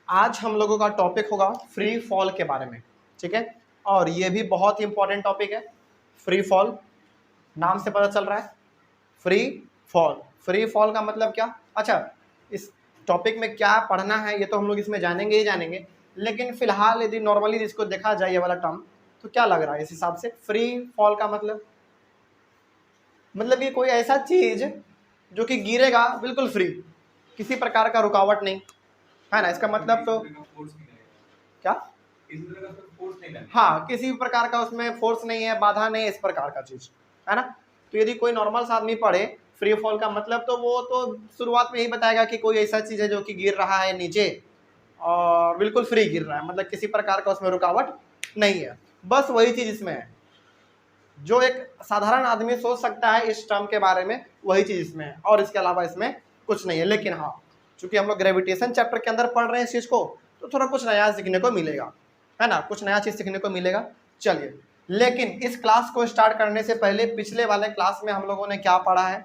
आज हम लोगों का टॉपिक होगा फ्री फॉल के बारे में, ठीक है। और ये भी बहुत ही इंपॉर्टेंट टॉपिक है। फ्री फॉल नाम से पता चल रहा है, फ्री फॉल। फ्री फॉल का मतलब क्या? अच्छा, इस टॉपिक में क्या पढ़ना है ये तो हम लोग इसमें जानेंगे ही जानेंगे, लेकिन फिलहाल यदि नॉर्मली इसको देखा जाए ये वाला टर्म, तो क्या लग रहा है इस हिसाब से? फ्री फॉल का मतलब ये कोई ऐसा चीज जो कि गिरेगा बिल्कुल फ्री, किसी प्रकार का रुकावट नहीं, है ना। इसका मतलब तो क्या? हाँ, किसी भी प्रकार का उसमें फोर्स नहीं है, बाधा नहीं है, इस प्रकार का चीज, है ना। तो यदि कोई नॉर्मल सा आदमी पढ़े फ्री फॉल का मतलब, तो वो तो शुरुआत में यही बताएगा कि कोई ऐसा चीज है जो कि गिर रहा है नीचे और बिल्कुल फ्री गिर रहा है, मतलब किसी प्रकार का उसमें रुकावट नहीं है। बस वही चीज इसमें है जो एक साधारण आदमी सोच सकता है इस टर्म के बारे में, वही चीज इसमें है, और इसके अलावा इसमें कुछ नहीं है। लेकिन हाँ, चूंकि हम लोग ग्रेविटेशन चैप्टर के अंदर पढ़ रहे हैं इस चीज को, तो थोड़ा कुछ नया सीखने को मिलेगा, है ना, कुछ नया चीज सीखने को मिलेगा। चलिए, लेकिन इस क्लास को स्टार्ट करने से पहले पिछले वाले क्लास में हम लोगों ने क्या पढ़ा है?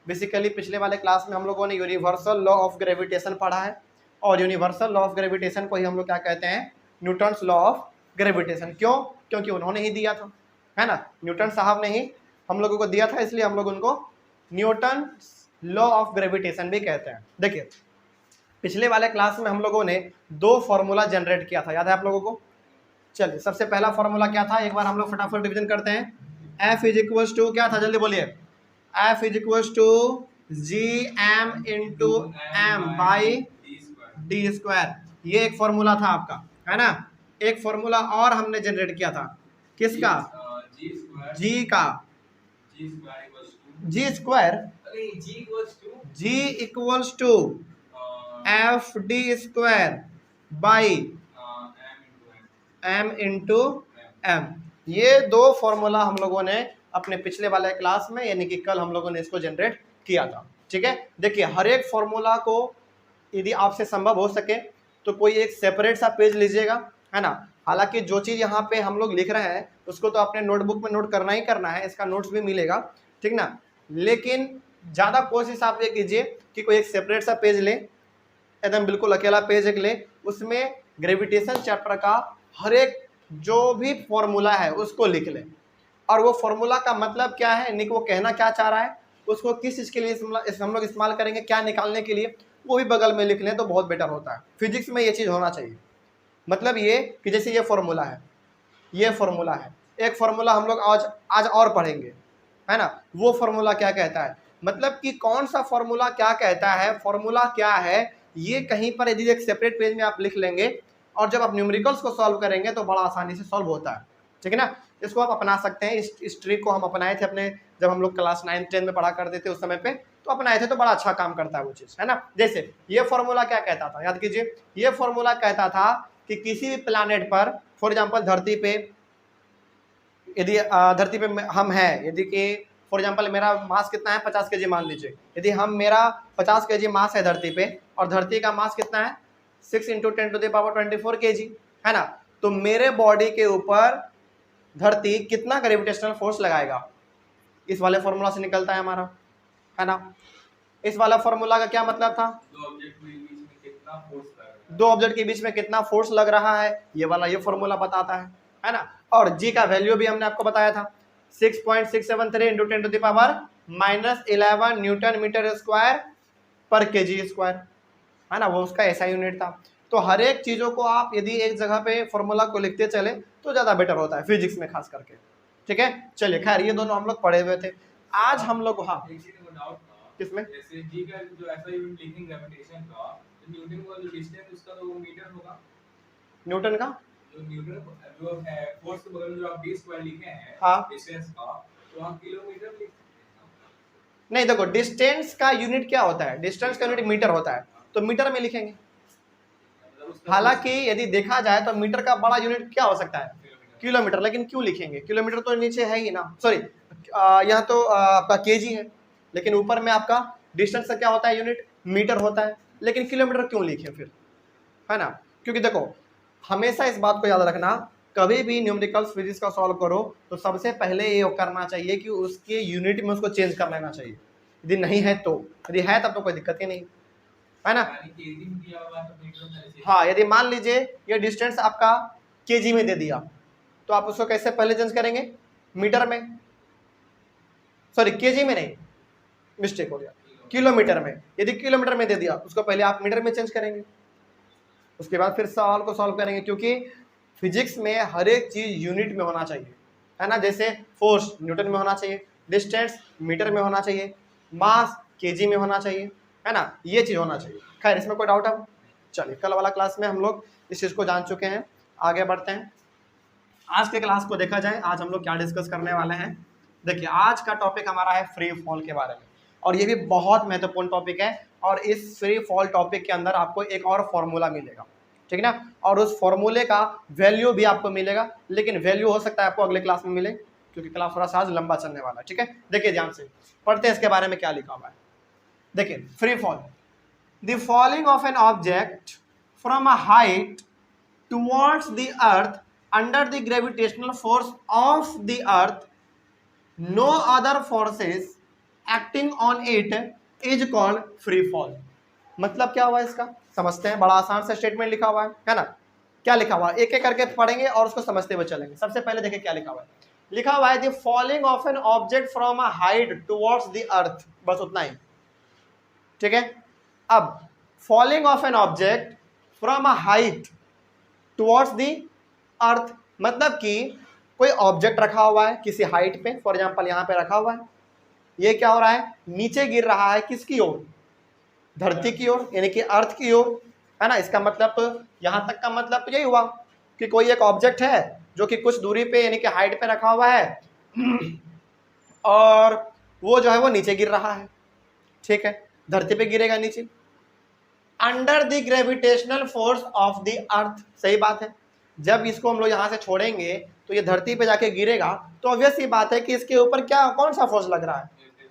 बेसिकली पिछले वाले क्लास में हम लोगों ने यूनिवर्सल लॉ ऑफ ग्रेविटेशन पढ़ा है, और यूनिवर्सल लॉ ऑफ ग्रेविटेशन को ही हम लोग क्या कहते हैं? Newton's law of gravitation. क्यों? क्योंकि उन्होंने ही दिया था, है ना। न्यूटन साहब ने ही हम लोगों को दिया था, इसलिए हम लोग उनको न्यूटन लॉ ऑफ ग्रेविटेशन भी कहते हैं। देखिए, पिछले वाले क्लास में हम लोगों ने दो फॉर्मूला जनरेट किया था, याद है आप लोगों को? चलिए, सबसे पहला फॉर्मूला क्या था, एक बार हम लोग फटाफट रिवीजन करते हैं। F इज इक्वल टू क्या था, जल्दी बोलिए। F is equal to G M into M by D square. ये एक फॉर्मूला था आपका, है ना। एक फॉर्मूला और हमने जनरेट किया था, किसका? जी का। G square, G equals to F D square by M into M. ये दो फॉर्मूला हम लोगों ने अपने पिछले वाले क्लास में, यानी कि कल हम लोगों ने इसको जनरेट किया था, ठीक है। देखिए, हर एक फॉर्मूला को यदि आपसे संभव हो सके तो कोई एक सेपरेट सा पेज लीजिएगा, है ना। हालांकि जो चीज़ यहाँ पे हम लोग लिख रहे हैं उसको तो अपने नोटबुक में नोट करना ही करना है, इसका नोट्स भी मिलेगा, ठीक ना। लेकिन ज़्यादा कोशिश आप ये कीजिए कि कोई एक सेपरेट सा पेज ले, एकदम बिल्कुल अकेला पेज एक ले, उसमें ग्रेविटेशन चैप्टर का हर एक जो भी फॉर्मूला है उसको लिख लें, और वो फॉर्मूला का मतलब क्या है, निक वो कहना क्या चाह रहा है, उसको किस चीज़ के लिए हम लोग इस्तेमाल करेंगे, क्या निकालने के लिए, वो भी बगल में लिख लें तो बहुत बेटर होता है। फिजिक्स में ये चीज़ होना चाहिए। मतलब ये कि जैसे ये फॉर्मूला है, ये फॉर्मूला है, एक फॉर्मूला हम लोग आज और पढ़ेंगे, है ना। वो फॉर्मूला क्या कहता है, मतलब कि कौन सा फॉर्मूला क्या कहता है, फॉर्मूला क्या है, ये कहीं पर यदि एक सेपरेट पेज में आप लिख लेंगे, और जब आप न्यूमेरिकल्स को सॉल्व करेंगे तो बड़ा आसानी से सॉल्व होता है, ठीक है ना। इसको आप अपना सकते हैं। इस ट्रिक को हम अपनाए थे अपने, जब हम लोग क्लास 9-10 में पढ़ा करते थे उस समय पे, तो अपनाए थे, तो बड़ा अच्छा काम करता है वो चीज़, है ना। जैसे ये फॉर्मूला क्या कहता था, याद कीजिए। ये फॉर्मूला कहता था कि किसी भी प्लानेट पर, फॉर एग्जांपल धरती पे, यदि धरती पे हम हैं, यदि कि फॉर एग्जांपल मेरा मास कितना है, 50 kg मान लीजिए। यदि मेरा 50 kg मास है धरती पे, और धरती का मास कितना है, 6 × 10⁻24 kg, है ना। तो मेरे बॉडी के ऊपर धरती कितना ग्रेविटेशनल फोर्स लगाएगा, इस वाले फॉर्मूला से निकलता है हमारा, है ना। इस वाला फॉर्मूला का क्या मतलब था, दो ऑब्जेक्ट के बीच में कितना फोर्स लग रहा है, ये वाला ये फॉर्मूला बताता है ना। और जी का वैल्यू भी हमने आपको बताया था, 6.673 × 10⁻11 न्यूटन मीटर स्क्वायर पर kg स्क्वायर, है ना। वो उसका ऐसा यूनिट था। तो हर एक चीज़ों को आप यदि एक जगह पे फॉर्मूला को लिखते चले तो ज़्यादा बेटर होता है फिजिक्स में खास करके, ठीक है। चलिए, खैर ये दोनों हम लोग पढ़े हुए थे। आज हम लोग, हाँ, किसमें, जैसे जी का जो ऐसा यूनिट लिखेंगे ग्रेविटेशन का, तो न्यूटन का जो डिस्टेंस उसका तो वो मीटर होगा। न्यूटन का न्यूटन जो है फोर्स के बगल में जो आप d स्क्वायर लिखे हैं, हाँ, डिस्टेंस का, तो आप किलोमीटर लिख, नहीं देखो, डिस्टेंस का यूनिट क्या होता है, डिस्टेंस का यूनिट मीटर होता है, तो मीटर में लिखेंगे। हालांकि यदि देखा जाए तो मीटर का बड़ा यूनिट क्या हो सकता है, किलोमीटर, लेकिन क्यों लिखेंगे, किलोमीटर तो नीचे है ही ना, सॉरी यहाँ तो आपका केजी है, लेकिन ऊपर में आपका डिस्टेंस का क्या होता है, यूनिट मीटर होता है, लेकिन किलोमीटर क्यों लिखे फिर, है ना। क्योंकि देखो, हमेशा इस बात को याद रखना, कभी भी न्यूमेरिकल्स फिजिक्स का सॉल्व करो तो सबसे पहले ये करना चाहिए कि उसके यूनिट में उसको चेंज कर लेना चाहिए। यदि नहीं है तो, यदि है तब तो कोई दिक्कत ही नहीं, है ना। यानी केजी में दिया हुआ तो मीटर में ऐसे। हाँ, यदि मान लीजिए ये डिस्टेंस आपका केजी में दे दिया तो आप उसको कैसे पहले चेंज करेंगे, मीटर में, सॉरी केजी में नहीं, मिस्टेक हो गया, किलोमीटर में। यदि किलोमीटर में दे दिया उसको पहले आप मीटर में चेंज करेंगे, उसके बाद फिर सवाल को सॉल्व करेंगे, क्योंकि फिजिक्स में हर एक चीज यूनिट में होना चाहिए, है ना। जैसे फोर्स न्यूटन में होना चाहिए, डिस्टेंस मीटर में होना चाहिए, मास केजी में होना चाहिए, है ना, ये चीज होना चाहिए। खैर इसमें कोई डाउट है? चलिए, कल वाला क्लास में हम लोग इस चीज को जान चुके हैं, आगे बढ़ते हैं। आज के क्लास को देखा जाए, आज हम लोग क्या डिस्कस करने वाले हैं। देखिए, आज का टॉपिक हमारा है फ्री फॉल के बारे में, और ये भी बहुत महत्वपूर्ण टॉपिक है। और इस फ्री फॉल टॉपिक के अंदर आपको एक और फॉर्मूला मिलेगा, ठीक है ना, और उस फॉर्मूले का वैल्यू भी आपको मिलेगा, लेकिन वैल्यू हो सकता है आपको अगले क्लास में मिले, क्योंकि क्लास थोड़ा सा आज लंबा चलने वाला है, ठीक है। देखिए ध्यान से पढ़ते हैं इसके बारे में क्या लिखा हुआ है। देखिए, free fall, the falling of an object from a height towards the earth under the gravitational force of the earth, no other forces acting on it is called free fall. मतलब क्या हुआ इसका, समझते हैं। बड़ा आसान से स्टेटमेंट लिखा हुआ है ना। क्या लिखा हुआ है, एक एक करके पढ़ेंगे और उसको समझते हुए चलेंगे। सबसे पहले देखिए क्या लिखा हुआ है। लिखा हुआ है the falling of an object from a height towards the अर्थ, बस उतना ही, ठीक है। अब falling of an object from a height towards the अर्थ, मतलब कि कोई ऑब्जेक्ट रखा हुआ है किसी हाइट पे, फॉर एग्जांपल यहाँ पे रखा हुआ है, ये क्या हो रहा है, नीचे गिर रहा है, किसकी ओर, धरती की ओर, यानी कि अर्थ की ओर, है ना। इसका मतलब तो यहाँ तक का मतलब तो यही हुआ कि कोई एक ऑब्जेक्ट है जो कि कुछ दूरी पे यानी कि हाइट पे रखा हुआ है और वो जो है वो नीचे गिर रहा है, ठीक है, धरती पे गिरेगा नीचे, under the gravitational force of the अर्थ। सही बात है, जब इसको हम लोग यहाँ से छोड़ेंगे तो ये धरती पे जाके गिरेगा, तो ऑब्वियस ही बात है कि इसके ऊपर क्या, कौन सा फोर्स लग रहा है,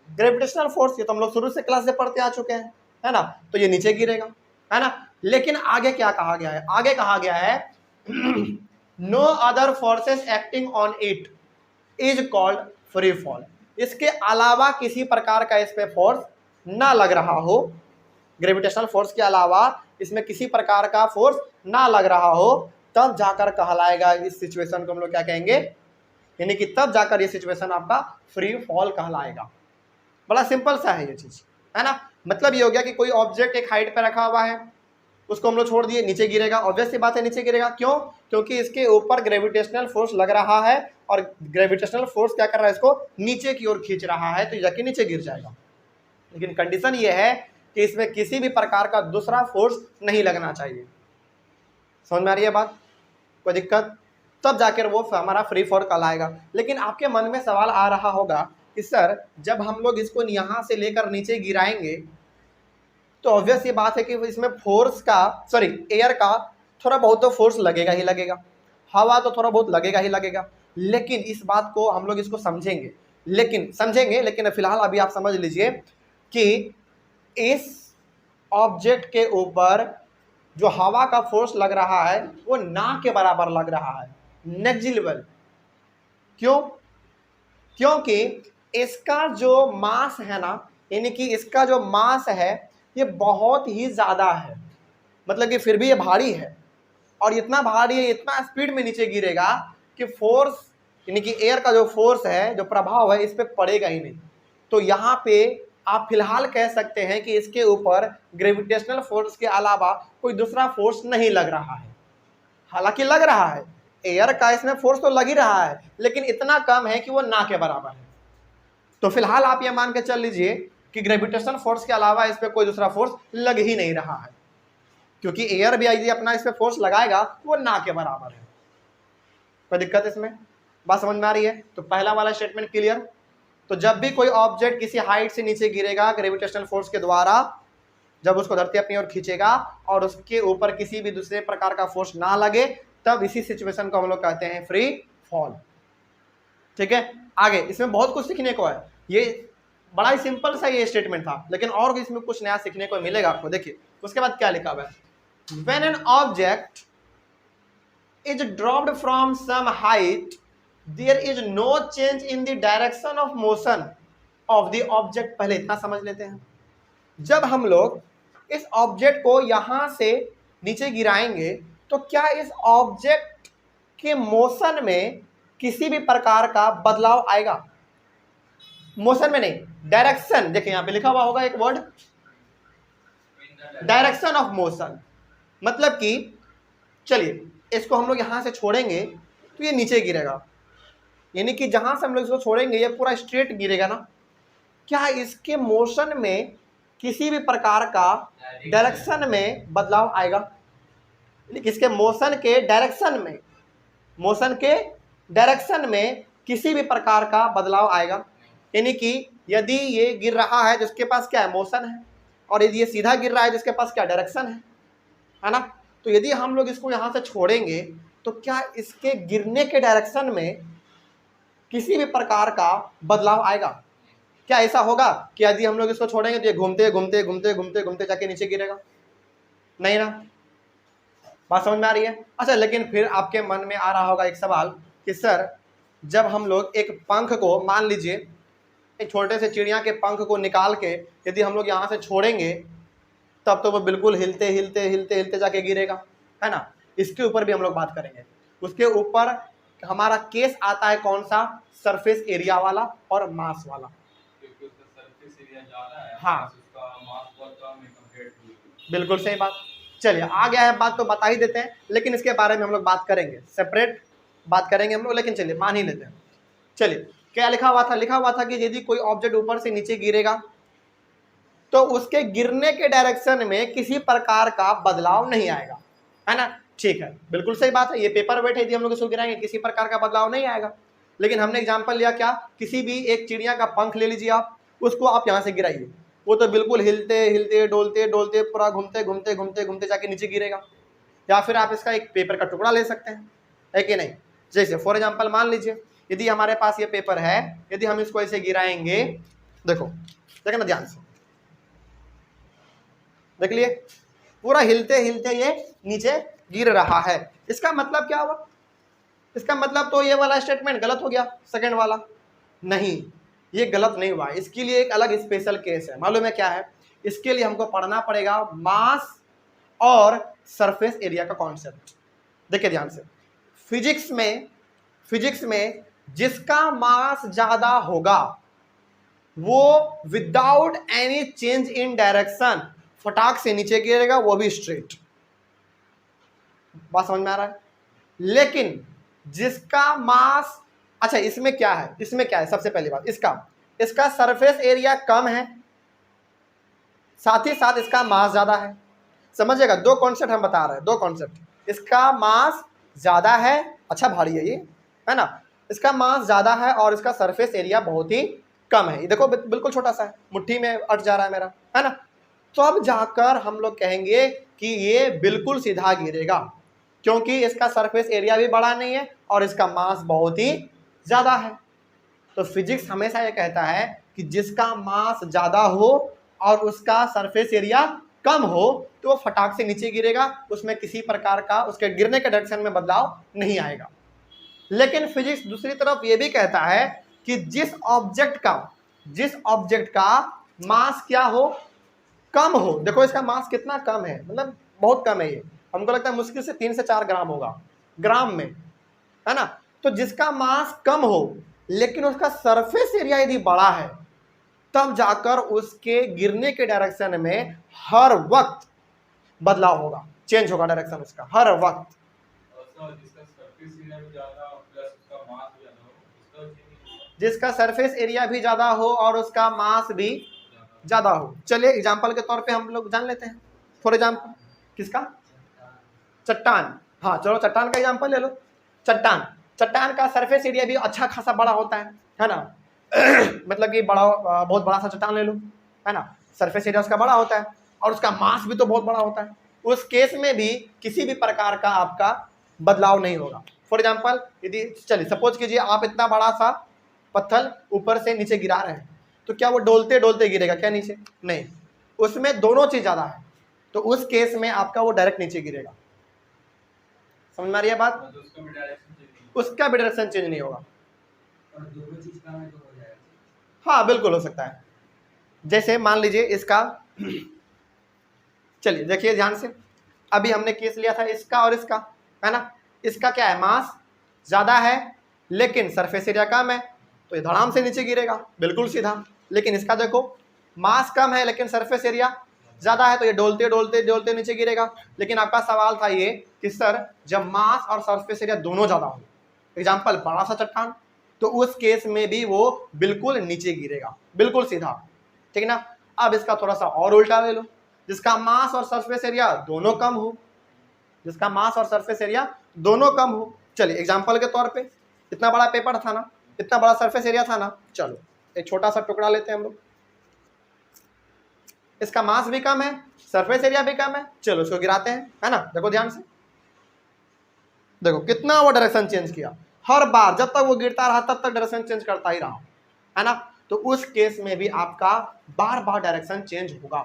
ग्रेविटेशनल फोर्स। ये तो हम लोग शुरू से क्लास से पढ़ते आ चुके हैं, है ना। तो ये नीचे गिरेगा, है ना। लेकिन आगे क्या कहा गया है, आगे कहा गया है no other forces acting on it is called free fall. इसके अलावा किसी प्रकार का इस पे फोर्स ना लग रहा हो, ग्रेविटेशनल फोर्स के अलावा इसमें किसी प्रकार का फोर्स ना लग रहा हो, तब जाकर कहलाएगा, इस सिचुएशन को हम लोग क्या कहेंगे, यानी कि तब जाकर ये सिचुएशन आपका फ्री फॉल कहलाएगा। बड़ा सिंपल सा है ये चीज, है ना। मतलब ये हो गया कि कोई ऑब्जेक्ट एक हाइट पे रखा हुआ है, उसको हम लोग छोड़ दिए, नीचे गिरेगा, ऑब्वियस सी बात है नीचे गिरेगा। क्यों, क्योंकि इसके ऊपर ग्रेविटेशनल फोर्स लग रहा है, और ग्रेविटेशनल फोर्स क्या कर रहा है, इसको नीचे की ओर खींच रहा है, तो जाके नीचे गिर जाएगा। लेकिन कंडीशन ये है कि इसमें किसी भी प्रकार का दूसरा फोर्स नहीं लगना चाहिए। समझ में आ रही है बात, कोई दिक्कत, तब जाकर वो हमारा फ्री फॉल कहलाएगा। लेकिन आपके मन में सवाल आ रहा होगा कि सर जब हम लोग इसको यहाँ से लेकर नीचे गिराएंगे तो ऑब्वियस ये बात है कि इसमें फोर्स का, सॉरी एयर का थोड़ा बहुत तो फोर्स लगेगा ही लगेगा, हवा तो थोड़ा बहुत लगेगा ही लगेगा। लेकिन इस बात को हम लोग इसको समझेंगे, लेकिन फिलहाल अभी आप समझ लीजिए कि इस ऑब्जेक्ट के ऊपर जो हवा का फोर्स लग रहा है वो ना के बराबर लग रहा है, नेग्लिजिबल। क्यों, क्योंकि इसका जो मास है ना, यानी कि इसका जो मास है ये बहुत ही ज़्यादा है, मतलब कि फिर भी ये भारी है, और इतना भारी है, इतना स्पीड में नीचे गिरेगा कि फोर्स, यानी कि एयर का जो फोर्स है, जो प्रभाव है, इस पर पड़ेगा ही नहीं। तो यहाँ पे आप फिलहाल कह सकते हैं कि इसके ऊपर ग्रेविटेशनल फोर्स के अलावा कोई दूसरा फोर्स नहीं लग रहा है। हालांकि लग रहा है, एयर का इसमें फोर्स तो लग ही रहा है, लेकिन इतना कम है कि वो ना के बराबर है। तो फिलहाल आप ये मान के चल लीजिए कि ग्रेविटेशनल फोर्स के अलावा इस पर कोई दूसरा फोर्स लग ही नहीं रहा है, क्योंकि एयर भी यदि अपना इस पर फोर्स लगाएगा वो ना के बराबर है। कोई दिक्कत इसमें, बात समझ में आ रही है। तो पहला वाला स्टेटमेंट क्लियर। तो जब भी कोई ऑब्जेक्ट किसी हाइट से नीचे गिरेगा ग्रेविटेशनल फोर्स के द्वारा, जब उसको धरती अपनी ओर खींचेगा और उसके ऊपर किसी भी दूसरे प्रकार का फोर्स ना लगे, तब इसी सिचुएशन को हम लोग कहते हैं फ्री फॉल, ठीक है। आगे इसमें बहुत कुछ सीखने को है, ये बड़ा ही सिंपल सा ये स्टेटमेंट था, लेकिन और इसमें कुछ नया सीखने को मिलेगा आपको। देखिए उसके बाद क्या लिखा हुआ है, when an object is dropped from some height there is no change in the direction of motion of the object. पहले इतना समझ लेते हैं, जब हम लोग इस ऑब्जेक्ट को यहां से नीचे गिराएंगे तो क्या इस ऑब्जेक्ट के मोशन में किसी भी प्रकार का बदलाव आएगा? मोशन में नहीं, डायरेक्शन। देखिए यहां पे लिखा हुआ होगा एक वर्ड, डायरेक्शन ऑफ मोशन। मतलब कि चलिए इसको हम लोग यहां से छोड़ेंगे तो ये नीचे गिरेगा, यानी कि जहां से हम लोग इसको छोड़ेंगे ये पूरा स्ट्रेट गिरेगा ना। क्या इसके मोशन में किसी भी प्रकार का डायरेक्शन में बदलाव आएगा? इसके मोशन के डायरेक्शन में, मोशन के डायरेक्शन में किसी भी प्रकार का बदलाव आएगा? यानी कि यदि ये गिर रहा है जिसके पास क्या है, मोशन है, और यदि ये सीधा गिर रहा है जिसके पास क्या, डायरेक्शन है ना। तो यदि हम लोग इसको यहां से छोड़ेंगे तो क्या इसके गिरने के डायरेक्शन में किसी भी प्रकार का बदलाव आएगा? क्या ऐसा होगा कि यदि हम लोग इसको छोड़ेंगे तो ये घूमते घूमते घूमते घूमते घूमते जाके नीचे गिरेगा? नहीं ना। बात समझ में आ रही है? अच्छा, लेकिन फिर आपके मन में आ रहा होगा एक सवाल कि सर जब हम लोग एक पंख को, मान लीजिए एक छोटे से चिड़िया के पंख को निकाल के यदि हम लोग यहाँ से छोड़ेंगे तब तो वो बिल्कुल हिलते हिलते हिलते हिलते जाके गिरेगा, है ना। इसके ऊपर भी हम लोग बात करेंगे। उसके ऊपर हमारा केस आता है कौन सा, सरफेस एरिया वाला और मास वाला। क्योंकि उसका सरफेस एरिया ज्यादा है, हाँ, उसका मास बहुत कम है कंपेयर टू। बिल्कुल सही बात। चलिए आ गया है बात तो बता ही देते हैं, लेकिन इसके बारे में हम लोग बात करेंगे, सेपरेट बात करेंगे हम लोग, लेकिन चलिए मान ही लेते हैं। चलिए क्या लिखा हुआ था, लिखा हुआ था कि यदि कोई ऑब्जेक्ट ऊपर से नीचे गिरेगा तो उसके गिरने के डायरेक्शन में किसी प्रकार का बदलाव नहीं आएगा, है ना। ठीक है, बिल्कुल सही बात है। ये पेपर वेट है, यदि हम लोग इसको गिराएंगे किसी प्रकार का बदलाव नहीं आएगा। लेकिन हमने एग्जांपल लिया क्या, किसी भी एक चिड़िया का पंख ले लीजिए आप, उसको आप यहाँ से गिराइए, वो तो बिल्कुल हिलते हिलते डोलते डोलते पूरा घूमते घूमते घूमते घूमते जाके नीचे गिरेगा। या फिर आप इसका एक पेपर का टुकड़ा ले सकते हैं, है कि नहीं। जैसे फॉर एग्जाम्पल मान लीजिए यदि हमारे पास ये पेपर है, यदि हम इसको ऐसे गिराएंगे, देखो देखना ध्यान से, देख लिए पूरा हिलते हिलते ये नीचे गिर रहा है। इसका मतलब क्या हुआ, इसका मतलब तो ये वाला स्टेटमेंट गलत हो गया, सेकंड वाला। नहीं, ये गलत नहीं हुआ, इसके लिए एक अलग स्पेशल केस है। मालूम है क्या है, इसके लिए हमको पढ़ना पड़ेगा मास और सरफेस एरिया का कॉन्सेप्ट। देखिए ध्यान से, फिजिक्स में जिसका मास ज्यादा होगा वो विदाउट एनी चेंज इन डायरेक्शन फटाक से नीचे गिरेगा, वो भी स्ट्रेट। बात समझ में आ रहा है। लेकिन जिसका मास, अच्छा इसमें क्या है, इसमें क्या है, सबसे पहली बात इसका सरफेस एरिया कम है, साथ ही साथ इसका मास ज्यादा है। समझिएगा, दो कॉन्सेप्ट हम बता रहे हैं, दो कॉन्सेप्ट। इसका मास ज्यादा है, अच्छा भारी है ये, है ना, इसका मास ज्यादा है और इसका सरफेस एरिया बहुत ही कम है। ये देखो बिल्कुल छोटा सा है, मुट्ठी में अट जा रहा है मेरा, है ना। तो अब जाकर हम लोग कहेंगे कि ये बिल्कुल सीधा गिरेगा, क्योंकि इसका सरफेस एरिया भी बड़ा नहीं है और इसका मास बहुत ही ज्यादा है। तो फिजिक्स हमेशा ये कहता है कि जिसका मास ज्यादा हो और उसका सरफेस एरिया कम हो तो वो फटाक से नीचे गिरेगा, उसमें किसी प्रकार का उसके गिरने के डायरेक्शन में बदलाव नहीं आएगा। लेकिन फिजिक्स दूसरी तरफ ये भी कहता है कि जिस ऑब्जेक्ट का मास क्या हो, कम हो। देखो इसका मास कितना कम है, मतलब बहुत कम है, ये हमको लगता है मुश्किल से 3 से 4 ग्राम होगा, ग्राम में, है ना। तो जिसका मास कम हो लेकिन उसका सरफेस एरिया यदि बड़ा है, तब जाकर उसके गिरने के डायरेक्शन में हर वक्त बदलाव होगा, चेंज होगा डायरेक्शन उसका हर वक्त। जिसका सरफेस एरिया भी ज्यादा हो और उसका मास भी ज्यादा हो। चलिए एग्जांपल के तौर पे हम लोग जान लेते हैं। फॉर एग्जांपल किसका, चट्टान। हाँ चलो चट्टान का एग्जांपल ले लो। चट्टान का सरफेस एरिया भी अच्छा खासा बड़ा होता है ना। मतलब कि बड़ा, बहुत बड़ा सा चट्टान ले लो, है ना, सरफेस एरिया उसका बड़ा होता है और उसका मास भी तो बहुत बड़ा होता है। उस केस में भी किसी भी प्रकार का आपका बदलाव नहीं होगा। फॉर एग्जांपल यदि चलिए सपोज कीजिए आप इतना बड़ा सा पत्थर ऊपर से नीचे गिरा रहे हैं, तो क्या वो डोलते डोलते गिरेगा क्या नीचे? नहीं, उसमें दोनों चीज ज्यादा है, तो उस केस में आपका वो डायरेक्ट नीचे गिरेगा। समझ में आ रही है बात? उसका भी डायरेक्शन चेंज नहीं होगा। हाँ बिल्कुल हो सकता है। जैसे मान लीजिए इसका चलिए देखिए ध्यान से, अभी हमने केस लिया था इसका और इसका, है ना। इसका क्या है, मास ज़्यादा है लेकिन सरफेस एरिया कम है, तो ये धड़ाम से नीचे गिरेगा, बिल्कुल सीधा। लेकिन इसका देखो, मास कम है लेकिन सरफेस एरिया ज़्यादा है, तो ये डोलते डोलते डोलते नीचे गिरेगा। लेकिन आपका सवाल था ये कि सर जब मास और सरफेस एरिया दोनों ज़्यादा हो, एग्जाम्पल बड़ा सा चट्टान, तो उस केस में भी वो बिल्कुल नीचे गिरेगा, बिल्कुल सीधा, ठीक ना। अब इसका थोड़ा सा और उल्टा ले लो, जिसका मास और सरफेस एरिया दोनों कम हो, जिसका मास और सरफेस एरिया दोनों कम हो। चलिए एग्जांपल के तौर पे, इतना बड़ा पेपर था ना, इतना बड़ा सरफेस एरिया था ना, चलो एक छोटा सा टुकड़ा लेते हैं हम लोग, इसका मास भी कम है, सरफेस एरिया भी कम है, चलो इसको गिराते हैं, है ना। देखो ध्यान से, देखो कितना वो डायरेक्शन चेंज किया, हर बार जब तक वो गिरता रहा तब तक डायरेक्शन चेंज करता ही रहा, है ना। तो उस केस में भी आपका बार बार डायरेक्शन चेंज होगा,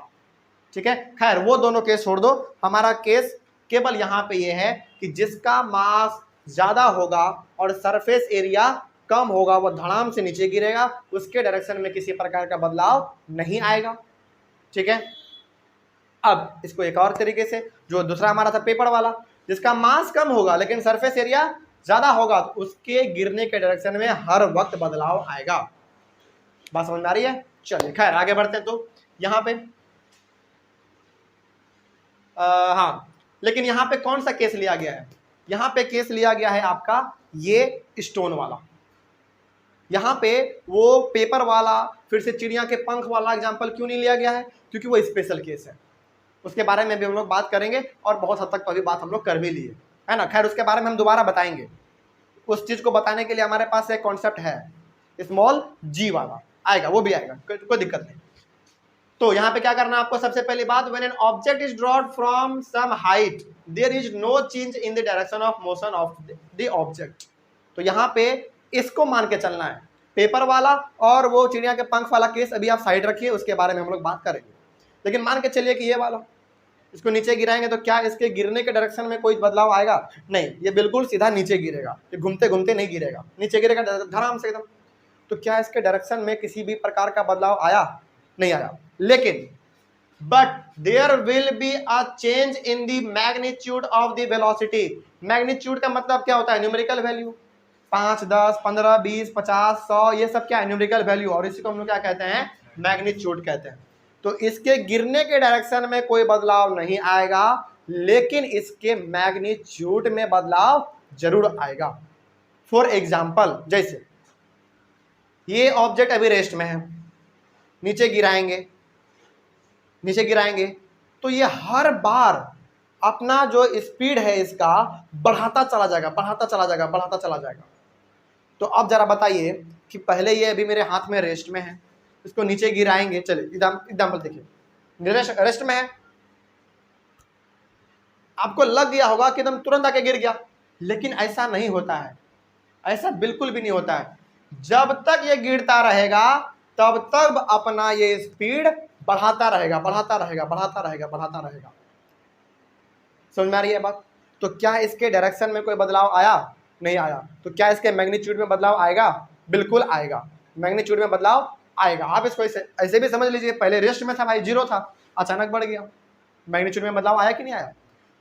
ठीक है। खैर वो दोनों केस छोड़ दो, हमारा केस केवल यहाँ पे ये है कि जिसका मास ज्यादा होगा और सरफेस एरिया कम होगा वो धड़ाम से नीचे गिरेगा, उसके डायरेक्शन में किसी प्रकार का बदलाव नहीं आएगा, ठीक है। अब इसको एक और तरीके से, जो दूसरा हमारा था पेपर वाला, जिसका मास कम होगा लेकिन सरफेस एरिया ज्यादा होगा, तो उसके गिरने के डायरेक्शन में हर वक्त बदलाव आएगा। बात समझ में आ रही है। चलिए खैर आगे बढ़ते हैं। तो यहाँ पे हाँ, लेकिन यहाँ पे कौन सा केस लिया गया है, यहाँ पे केस लिया गया है आपका ये स्टोन वाला। यहाँ पे वो पेपर वाला फिर से चिड़िया के पंख वाला एग्जाम्पल क्यों नहीं लिया गया है, क्योंकि वो स्पेशल केस है, उसके बारे में भी हम लोग बात करेंगे और बहुत हद तक तो अभी बात हम लोग कर भी लिए, है ना। खैर उसके बारे में हम दोबारा बताएंगे, उस चीज को बताने के लिए हमारे पास एक कॉन्सेप्ट है, स्मॉल जी वाला आएगा, वो भी आएगा, कोई दिक्कत नहीं। तो यहाँ पे क्या करना है आपको, सबसे पहली बात, when an object is dropped from some height there is no change in the direction of motion of the object. तो यहाँ पे इसको मान के चलना है, पेपर वाला और वो चिड़िया के पंख वाला केस अभी आप साइड रखिए, उसके बारे में हम लोग बात करेंगे। लेकिन मान के चलिए कि ये वाला, इसको नीचे गिराएंगे तो क्या इसके गिरने के डायरेक्शन में कोई बदलाव आएगा, नहीं, ये बिल्कुल सीधा नीचे गिरेगा, ये घूमते घूमते नहीं गिरेगा, नीचे गिरेगा धड़ाम से एकदम। तो क्या इसके डायरेक्शन में किसी भी प्रकार का बदलाव आया, नहीं आया। लेकिन but there will be a change in the magnitude of the velocity. Magnitude का मतलब क्या होता है, न्यूमेरिकल वैल्यू, 5, 10, 15, 20, 50, 100, ये सब क्या है, न्यूमेरिकल वैल्यू, और इसी को हम लोग क्या कहते हैं, मैग्नीट्यूड कहते हैं। तो इसके गिरने के डायरेक्शन में कोई बदलाव नहीं आएगा, लेकिन इसके मैग्नीट्यूड में बदलाव जरूर आएगा। फॉर एग्जाम्पल, जैसे ये ऑब्जेक्ट अभी रेस्ट में है, नीचे गिराएंगे, नीचे गिराएंगे तो ये हर बार अपना जो स्पीड है इसका बढ़ाता चला जाएगा, बढ़ाता चला जाएगा, बढ़ाता चला जाएगा। तो अब जरा बताइए कि पहले ये अभी मेरे हाथ में रेस्ट में है, इसको नीचे गिराएंगे, चलिए एग्जाम्पल देखिए, रेस्ट में है, आपको लग गया होगा कि एकदम तुरंत आके गिर गया, लेकिन ऐसा नहीं होता है, ऐसा बिल्कुल भी नहीं होता है। जब तक ये गिरता रहेगा तब तक अपना ये स्पीड बढ़ाता रहेगा, बढ़ाता रहेगा, बढ़ाता रहेगा, बढ़ाता रहेगा। समझ में आ रही है बात। तो क्या इसके डायरेक्शन में कोई बदलाव आया, नहीं आया। तो क्या इसके मैग्नीट्यूड में बदलाव आएगा, बिल्कुल आएगा, मैग्नीट्यूड में बदलाव आएगा। आप इसको ऐसे भी समझ लीजिए, पहले रेस्ट में था भाई, 0 था, अचानक बढ़ गया, मैग्नीट्यूड में बदलाव आया कि नहीं आया।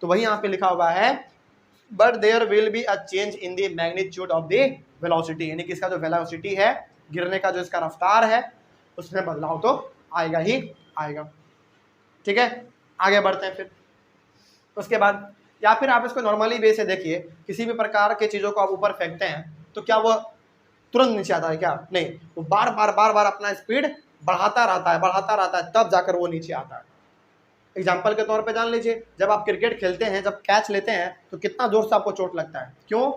तो वही यहाँ पे लिखा हुआ है, but there will be a change in the magnitude of the velocity, यानी कि इसका जो वेलोसिटी है, गिरने का जो इसका रफ्तार है, उसमें बदलाव तो आएगा ही आएगा, ठीक है। आगे बढ़ते हैं फिर उसके बाद, या फिर आप इसको नॉर्मली वे से देखिए, किसी भी प्रकार के चीज़ों को आप ऊपर फेंकते हैं तो क्या वो तुरंत नीचे आता है, क्या नहीं, वो बार बार अपना स्पीड बढ़ाता रहता है, बढ़ाता रहता है, तब जाकर वो नीचे आता है। एग्जाम्पल के तौर पे जान लीजिए, जब आप क्रिकेट खेलते हैं, जब कैच लेते हैं तो कितना जोर से आपको चोट लगता है, क्यों,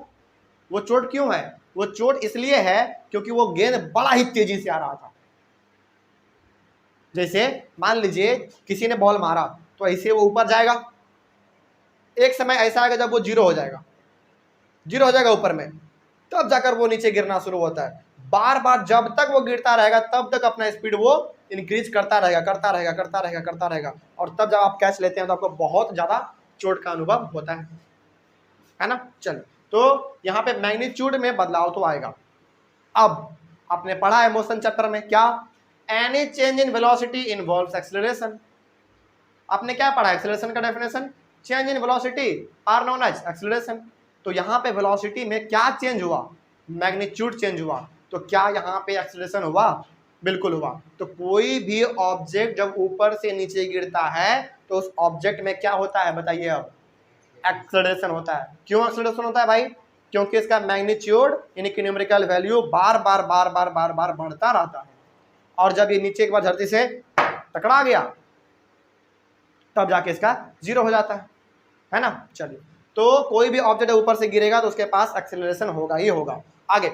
वो चोट क्यों है, वो चोट इसलिए है क्योंकि वो गेंद बड़ा ही तेजी से आ रहा था। जैसे मान लीजिए किसी ने बॉल मारा तो ऐसे वो ऊपर जाएगा, एक समय ऐसा आएगा जब वो 0 हो जाएगा, 0 हो जाएगा ऊपर में, तब जाकर वो नीचे गिरना शुरू होता है। बार बार जब तक वो गिरता रहेगा तब तक अपना स्पीड वो इंक्रीज करता रहेगा, करता रहेगा, करता रहेगा, करता रहेगा, और तब जब आप कैच लेते हैं तो आपको बहुत ज़्यादा चोट का अनुभव होता है ना। चलो, तो यहाँ पे मैग्नीट्यूड में बदलाव तो आएगा। अब आपने पढ़ा है मोशन चैप्टर में क्या, any change in velocity involves acceleration. आपने क्या पढ़ा एक्सेलरेशन का definition, change in velocity are known as acceleration. तो यहाँ पे वेलोसिटी में क्या चेंज हुआ, मैग्नीट्यूड चेंज हुआ, तो क्या यहाँ पे एक्सेलरेशन हुआ, बिल्कुल हुआ। तो कोई भी ऑब्जेक्ट जब ऊपर से नीचे गिरता है तो उस ऑब्जेक्ट में क्या होता है बताइए, अब एक्सेलरेशन होता है। क्यों एक्सेलरेशन होता है भाई, क्योंकि इसका मैग्नीट्यूड यानी कि न्यूमेरिकल वैल्यू बार बार बार बार बार बार बढ़ता रहता है, और जब ये नीचे एक बार धरती से टकरा गया तब जाके इसका जीरो हो जाता है ना। चलिए, तो कोई भी ऑब्जेक्ट ऊपर से गिरेगा तो उसके पास एक्सेलरेशन होगा ही होगा। आगे,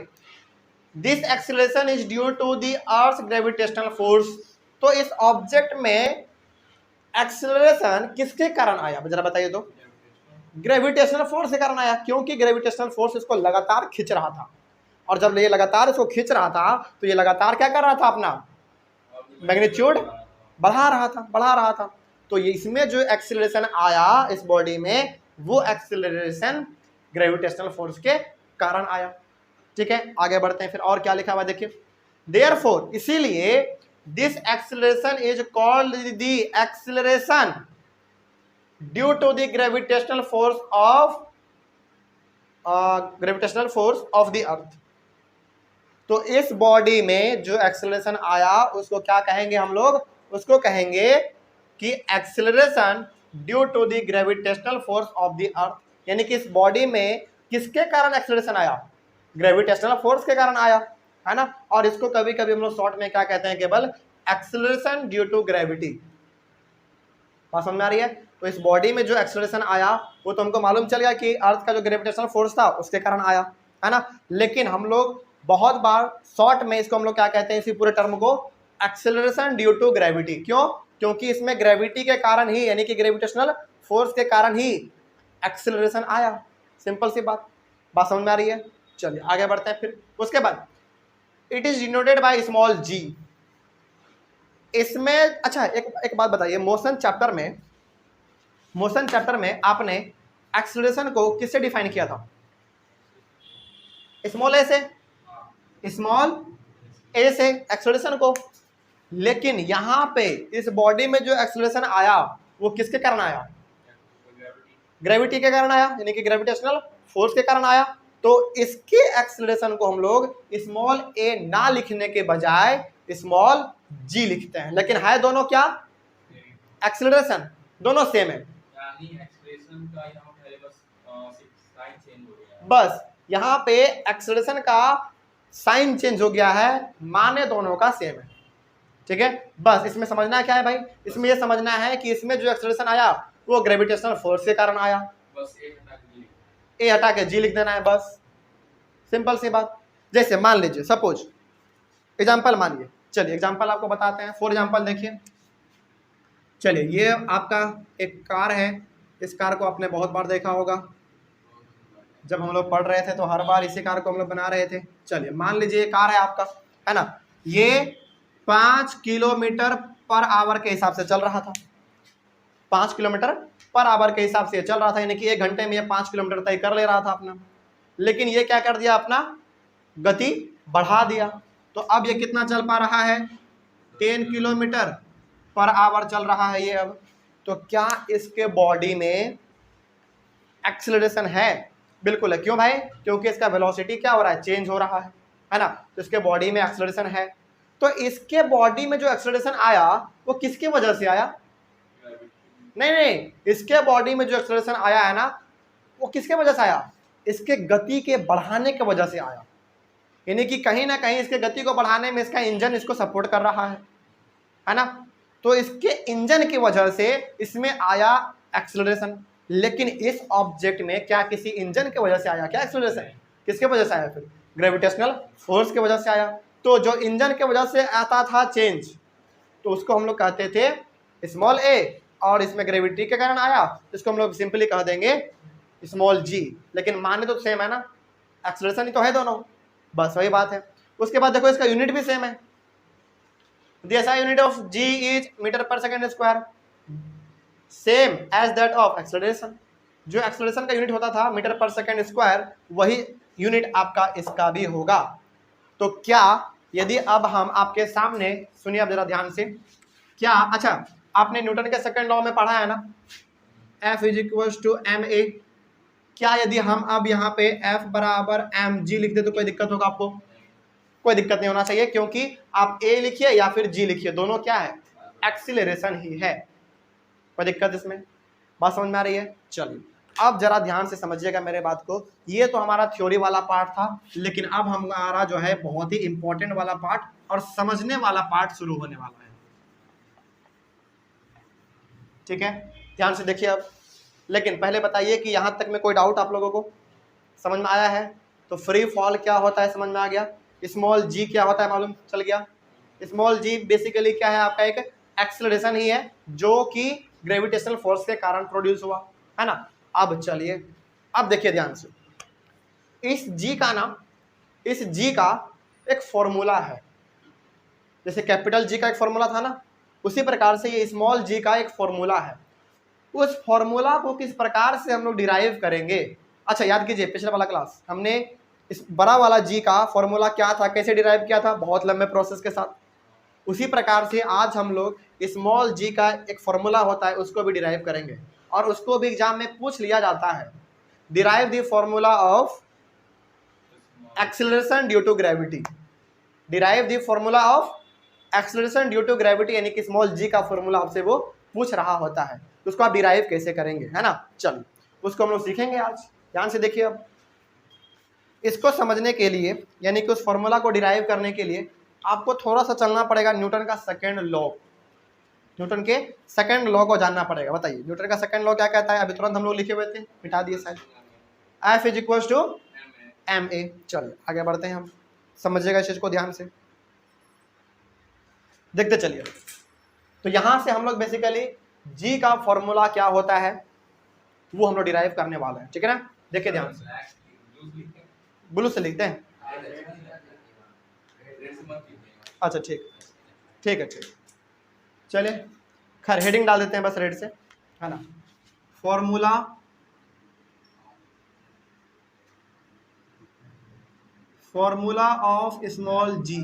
this acceleration is due to the earth gravitational force. तो इस ऑब्जेक्ट में एक्सेलरेशन किसके कारण आया जरा बताइए तो, ग्रेविटेशनल फोर्स के कारण आया, क्योंकि ग्रेविटेशनल फोर्स इसको लगातार खींच रहा था, और जब ये लगातार इसको खींच रहा था तो ये लगातार क्या कर रहा था, अपना मैग्नीट्यूड बढ़ा रहा था। तो ये इसमें जो एक्सेलरेशन आया इस बॉडी में, वो एक्सेलरेशन ग्रेविटेशनल फोर्स के कारण आया। ठीक है, आगे बढ़ते हैं फिर और क्या लिखा हुआ देखिए, देयरफॉर इसीलिए this acceleration is called the acceleration due to the gravitational force of the earth. तो इस बॉडी में जो एक्सेलरेशन आया उसको क्या कहेंगे हम लोग, उसको कहेंगे कि acceleration due to the gravitational force of the earth. यानी कि इस बॉडी में किसके कारण एक्सेलरेशन आया, ग्रेविटेशनल फोर्स के कारण आया, है ना। और इसको कभी कभी हम लोग शॉर्ट में क्या कहते हैं, केवल एक्सेलरेशन ड्यू टू ग्रेविटी। बात समझ में आ रही है। तो इस बॉडी में जो एक्सेलरेशन आया वो तो हमको मालूम चल गया कि अर्थ का जो ग्रेविटेशनल फोर्स था उसके कारण आया, है ना। लेकिन हम लोग बहुत बार शॉर्ट में इसको हम लोग क्या कहते हैं, इसी पूरे टर्म को एक्सेलरेशन ड्यू टू ग्रेविटी। क्यों, क्योंकि इसमें ग्रेविटी के कारण ही, यानी कि ग्रेविटेशनल फोर्स के कारण ही एक्सेलरेशन आया। सिंपल सी बात समझ में आ रही है। चलिए आगे बढ़ते हैं फिर। उसके बाद it is denoted by small G. इसमें अच्छा एक बात बताइए, मोशन चैप्टर में आपने एक्सेलरेशन को किससे डिफाइन किया था, स्मॉल ए से एक्सेलरेशन को। लेकिन यहाँ पे इस बॉडी में जो एक्सेलरेशन आया वो किसके कारण आया, ग्रेविटी के कारण आया, यानी कि ग्रेविटेशनल फोर्स के कारण आया। तो इसके एक्सेलरेशन को हम लोग स्मॉल ए ना लिखने के बजाय स्मॉल जी लिखते हैं। लेकिन है दोनों क्या, एक्सेलरेशन दोनों सेम है, बस यहाँ पे एक्सेलरेशन का साइन चेंज हो गया है, माने दोनों का सेम है। ठीक है, बस इसमें समझना क्या है भाई, इसमें ये समझना है कि इसमें जो एक्सेलरेशन आया वो ग्रेविटेशनल फोर्स के कारण आया, बस ए हटा के जी लिख देना है, बस सिंपल सी बात। जैसे मान लीजिए, सपोज एग्जांपल मानिए, चलिए एग्जांपल आपको बताते हैं। फॉर एग्जांपल देखिए, चलिए ये आपका एक कार है, इस कार को आपने बहुत बार देखा होगा, जब हम लोग पढ़ रहे थे तो हर बार इसी कार को हम लोग बना रहे थे। चलिए मान लीजिए ये कार है आपका, है ना, ये 5 किलोमीटर पर आवर के हिसाब से चल रहा था, 5 किलोमीटर पर आवर के हिसाब से चल रहा था, यानी कि 1 घंटे में ये 5 किलोमीटर तय कर ले रहा था अपना। लेकिन ये क्या कर दिया, अपना गति बढ़ा दिया, तो अब ये कितना चल पा रहा है, 10 किलोमीटर पर आवर चल रहा है ये अब। तो क्या इसके बॉडी में एक्सेलरेशन है, बिल्कुल है। क्यों भाई, क्योंकि इसका वेलोसिटी क्या हो रहा है, चेंज हो रहा है ना, तो इसके बॉडी में एक्सेलरेशन है। तो इसके बॉडी में जो एक्सेलरेशन आया वो किसकी वजह से आया, नहीं, इसके बॉडी में जो एक्सेलरेशन आया है ना वो किसके वजह से आया, इसके गति के बढ़ाने की वजह से आया। यानी कि कहीं ना कहीं इसके गति को बढ़ाने में इसका इंजन इसको सपोर्ट कर रहा है ना। तो इसके इंजन की वजह से इसमें आया एक्सेलरेशन। लेकिन इस ऑब्जेक्ट में क्या किसी इंजन की वजह से आया क्या एक्सेलरेशन, किसके वजह से आया, फिर ग्रेविटेशनल फोर्स की वजह से आया। तो जो इंजन की वजह से आता था चेंज, तो उसको हम लोग कहते थे स्मॉल ए, और इसमें ग्रेविटी के कारण आया, इसको हम लोग सिंपली कह देंगे स्मॉल जी। लेकिन माने तो सेम है ना, एक्सेलरेशन ही तो है दोनों, बस वही बात है। उसके बाद देखो इसका यूनिट भी सेम है, the SI unit of G is metre per second square, same as that of acceleration. जो एक्सेलरेशन का यूनिट होता था मीटर पर सेकेंड स्क्वायर, वही यूनिट आपका इसका भी होगा। तो क्या यदि अब हम आपके सामने, सुनिए अब जरा ध्यान से, क्या अच्छा आपने न्यूटन के सेकंड लॉ में पढ़ा है ना, F is equal to M A. क्या यदि हम अब यहाँ पे F बराबर एम जी लिख दे तो कोई दिक्कत होगा आपको? कोई दिक्कत नहीं होना चाहिए, क्योंकि आप ए लिखिए या फिर जी लिखिए, दोनों क्या है? एक्सीलरेशन ही है। कोई दिक्कत इसमें? बात समझ में आ रही है? चलिए अब जरा ध्यान से समझिएगा मेरे बात को। ये तो हमारा थ्योरी वाला पार्ट था, लेकिन अब हमारा जो है बहुत ही इंपॉर्टेंट वाला पार्ट और समझने वाला पार्ट शुरू होने वाला है। ठीक है, ध्यान से देखिए अब। लेकिन पहले बताइए कि यहां तक में कोई डाउट आप लोगों को समझ में आया है? तो फ्री फॉल क्या होता है समझ में आ गया। स्मॉल जी क्या होता है मालूम चल गया। स्मॉल जी बेसिकली क्या है? आपका एक एक्सेलरेशन ही है जो कि ग्रेविटेशनल फोर्स के कारण प्रोड्यूस हुआ है ना। अब चलिए, अब देखिए ध्यान से, इस जी का ना, इस जी का एक फॉर्मूला है। जैसे कैपिटल जी का एक फॉर्मूला था ना, उसी प्रकार से ये स्मॉल जी का एक फॉर्मूला है। उस फॉर्मूला को किस प्रकार से हम लोग डिराइव करेंगे? अच्छा याद कीजिए, पिछला वाला क्लास हमने इस बड़ा वाला जी का फॉर्मूला क्या था, कैसे डिराइव किया था, बहुत लंबे प्रोसेस के साथ। उसी प्रकार से आज हम लोग स्मॉल जी का एक फॉर्मूला होता है उसको भी डिराइव करेंगे, और उसको भी एग्जाम में पूछ लिया जाता है। Derive the formula of acceleration due to gravity. Derive the formula of acceleration due to gravity, यानी कि स्मॉल जी का फॉर्मूला आपसे वो पूछ रहा होता है, तो उसको आप डिराइव कैसे करेंगे, है ना। चलिए उसको हम लोग सीखेंगे आज। ध्यान से देखिए, अब इसको समझने के लिए, यानी कि उस फॉर्मूला को डिराइव करने के लिए आपको थोड़ा सा चलना पड़ेगा न्यूटन का सेकंड लॉ। न्यूटन के सेकंड लॉ को जानना पड़ेगा। बताइए न्यूटन का सेकंड लॉ क्या कहता है? अभी तुरंत हम लोग लिखे हुए थे, मिटा दिए शायद। F is equal to M A. चलिए आगे बढ़ते हैं, हम समझिएगा इस चीज को ध्यान से, देखते चलिए। तो यहां से हम लोग बेसिकली जी का फॉर्मूला क्या होता है वो हम लोग डिराइव करने वाले हैं, ठीक है ना। देखिए ध्यान से, ब्लू से लिखते हैं। अच्छा ठीक, ठीक है ठीक। चलिए खैर हेडिंग डाल देते हैं बस रेड से, है ना। Formula of small G.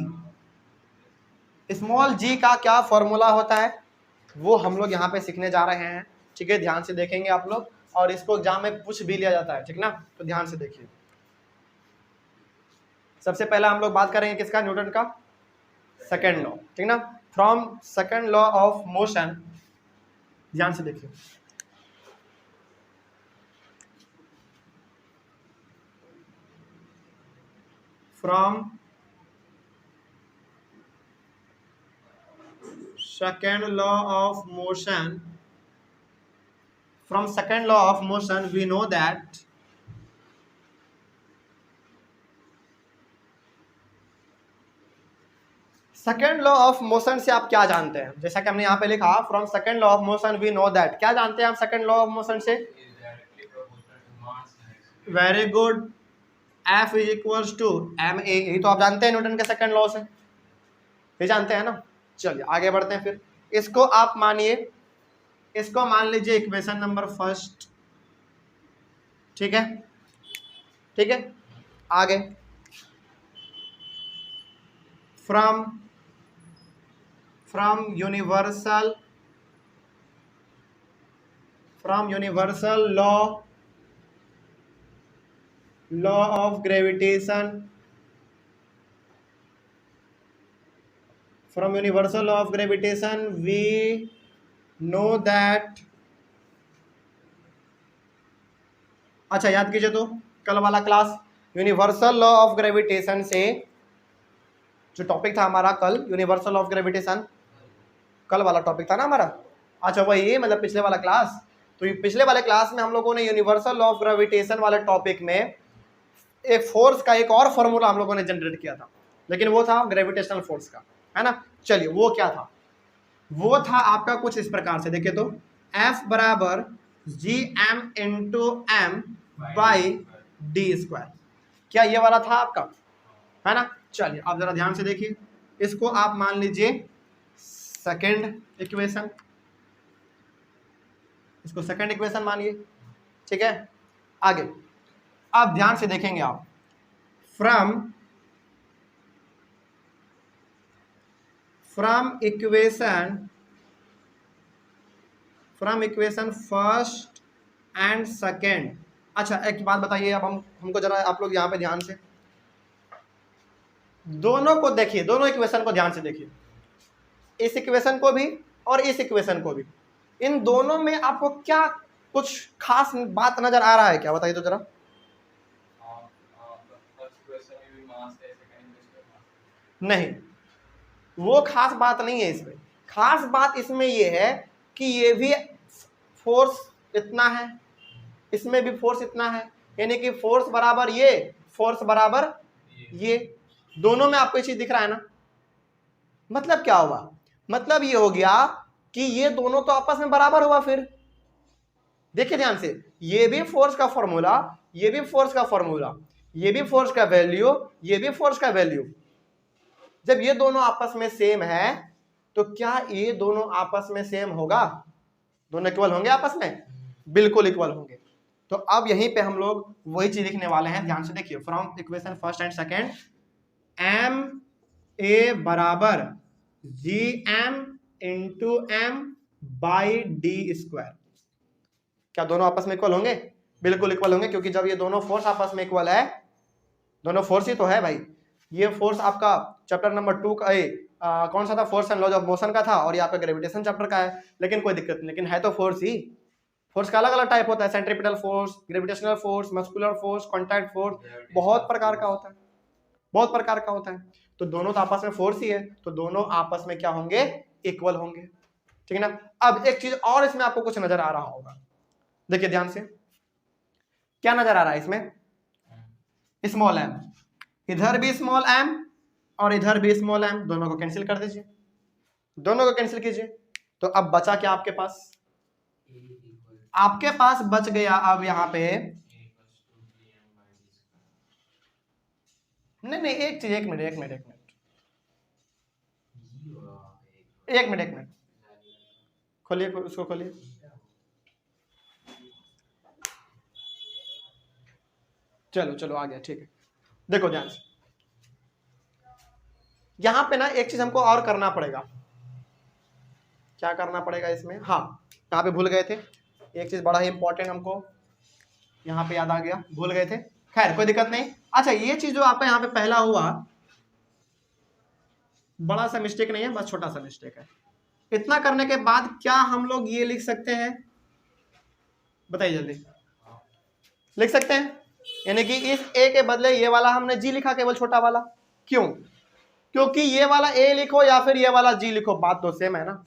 Small G का क्या फॉर्मूला होता है वो हम लोग यहाँ पे सीखने जा रहे हैं, ठीक है। ध्यान से देखेंगे आप लोग, और इसको एग्जाम में पूछ भी लिया जाता है, ठीक ना। तो ध्यान से देखिए, सबसे पहला हम लोग बात करेंगे किसका? न्यूटन का सेकंड लॉ, ठीक ना। From second law of motion, ध्यान से देखिए, from second law of motion, from second law of motion we know that second law of motion से आप क्या जानते हैं? जैसा कि हमने यहाँ पे लिखा, from second law of motion we know that. क्या जानते हैं हम सेकेंड लॉ ऑफ मोशन से? Very good, F is equal to M A. यही तो आप जानते हैं न्यूटन के सेकेंड लॉ से, ये जानते हैं ना। चलिए आगे बढ़ते हैं फिर। इसको आप मानिए, इसको मान लीजिए इक्वेशन नंबर फर्स्ट, ठीक है, ठीक है। आगे from universal law of gravitation, from universal law of gravitation we know that। अच्छा याद कीजिए, तो कल वाला class universal law of gravitation से जो टॉपिक था हमारा कल, यूनिवर्सल लॉ ऑफ ग्रेविटेशन कल वाला टॉपिक था ना हमारा। अच्छा वही मतलब पिछले वाला क्लास। तो पिछले वाले क्लास में हम लोगों ने यूनिवर्सल लॉ ऑफ ग्रेविटेशन वाले टॉपिक में एक फोर्स का एक और फॉर्मूला हम लोगों ने जनरेट किया था, लेकिन वो था ग्रेविटेशनल फोर्स का, है ना। चलिए वो क्या था? वो था आपका कुछ इस प्रकार से, देखिए तो F बराबर G M into M by D square. क्या ये वाला था आपका, है ना। चलिए आप जरा ध्यान से देखिए, इसको आप मान लीजिए सेकेंड इक्वेशन, इसको सेकेंड इक्वेशन मानिए, ठीक है। आगे आप ध्यान से देखेंगे, आप from equation from equation first and second. अच्छा एक बात बताइए, अब हमको जरा आप लोग यहाँ पे ध्यान से दोनों को देखिए, दोनों इक्वेशन को ध्यान से देखिए, इस इक्वेशन को भी और इस इक्वेशन को भी। इन दोनों में आपको क्या कुछ खास बात नजर आ रहा है क्या, बताइए तो जरा। फर्स्ट क्वेश्चन में भी मास है, सेकंड क्वेश्चन में मास नहीं, वो खास बात नहीं है इसमें। खास बात इसमें ये है कि ये भी फोर्स इतना है, इसमें भी फोर्स इतना है, यानी कि फोर्स बराबर ये, फोर्स बराबर ये, दोनों में आपको ये चीज दिख रहा है ना। मतलब क्या हुआ, मतलब ये हो गया कि ये दोनों तो आपस में बराबर हुआ। फिर देखिए ध्यान से, ये भी फोर्स का फॉर्मूला, ये भी फोर्स का फॉर्मूला, ये भी फोर्स का वैल्यू, ये भी फोर्स का वैल्यू। जब ये दोनों आपस में सेम है तो क्या ये दोनों आपस में सेम होगा, दोनों इक्वल होंगे आपस में, बिल्कुल इक्वल होंगे। तो अब यहीं पे हम लोग वही चीज लिखने वाले हैं, ध्यान से देखिए। From equation first and second, M A बराबर G M into M by D square. क्या दोनों आपस में इक्वल होंगे, बिल्कुल इक्वल होंगे, क्योंकि जब ये दोनों फोर्स आपस में इक्वल है, दोनों फोर्स ही तो है भाई। ये फोर्स आपका चैप्टर नंबर 2 का कौन सा था, force and laws of motion का था, और ये आपका ग्रेविटेशन चैप्टर का है। लेकिन कोई दिक्कत नहीं, लेकिन है तो फोर्स ही। फोर्स का अलग अलग टाइप होता है, centripetal force, gravitational force, muscular force, contact force, बहुत प्रकार का होता है, बहुत प्रकार का होता है। तो दोनों तो आपस में फोर्स ही है, तो दोनों आपस में क्या होंगे, इक्वल होंगे, ठीक है ना। अब एक चीज और इसमें आपको कुछ नजर आ रहा होगा, देखिए ध्यान से, क्या नजर आ रहा है इसमें, स्मॉल एम, इधर भी स्मॉल एम और इधर भी स्मॉल एम, दोनों को कैंसिल कर दीजिए, दोनों को कैंसिल कीजिए। तो अब बचा क्या आपके पास, आपके पास बच गया अब यहाँ पे, नहीं नहीं एक चीज, एक मिनट एक मिनट एक मिनट एक मिनट एक मिनट, खोलिए उसको खोलिए। चलो चलो आ गया, ठीक है। देखो ध्यान से, यहां पे ना एक चीज हमको और करना पड़ेगा। क्या करना पड़ेगा इसमें, हाँ यहाँ पे भूल गए थे एक चीज बड़ा ही इंपॉर्टेंट, हमको यहाँ पे याद आ गया, भूल गए थे, खैर कोई दिक्कत नहीं। अच्छा ये चीज जो आपका यहाँ पे पहला हुआ, बड़ा सा मिस्टेक नहीं है, बस छोटा सा मिस्टेक है। इतना करने के बाद क्या हम लोग ये लिख सकते हैं, बताइए जल्दी, लिख सकते हैं, यानी कि इस ए के बदले ये वाला हमने जी लिखा, केवल छोटा वाला। क्यों, क्योंकि ये वाला ए लिखो या फिर ये वाला जी लिखो, बात तो सेम है ना,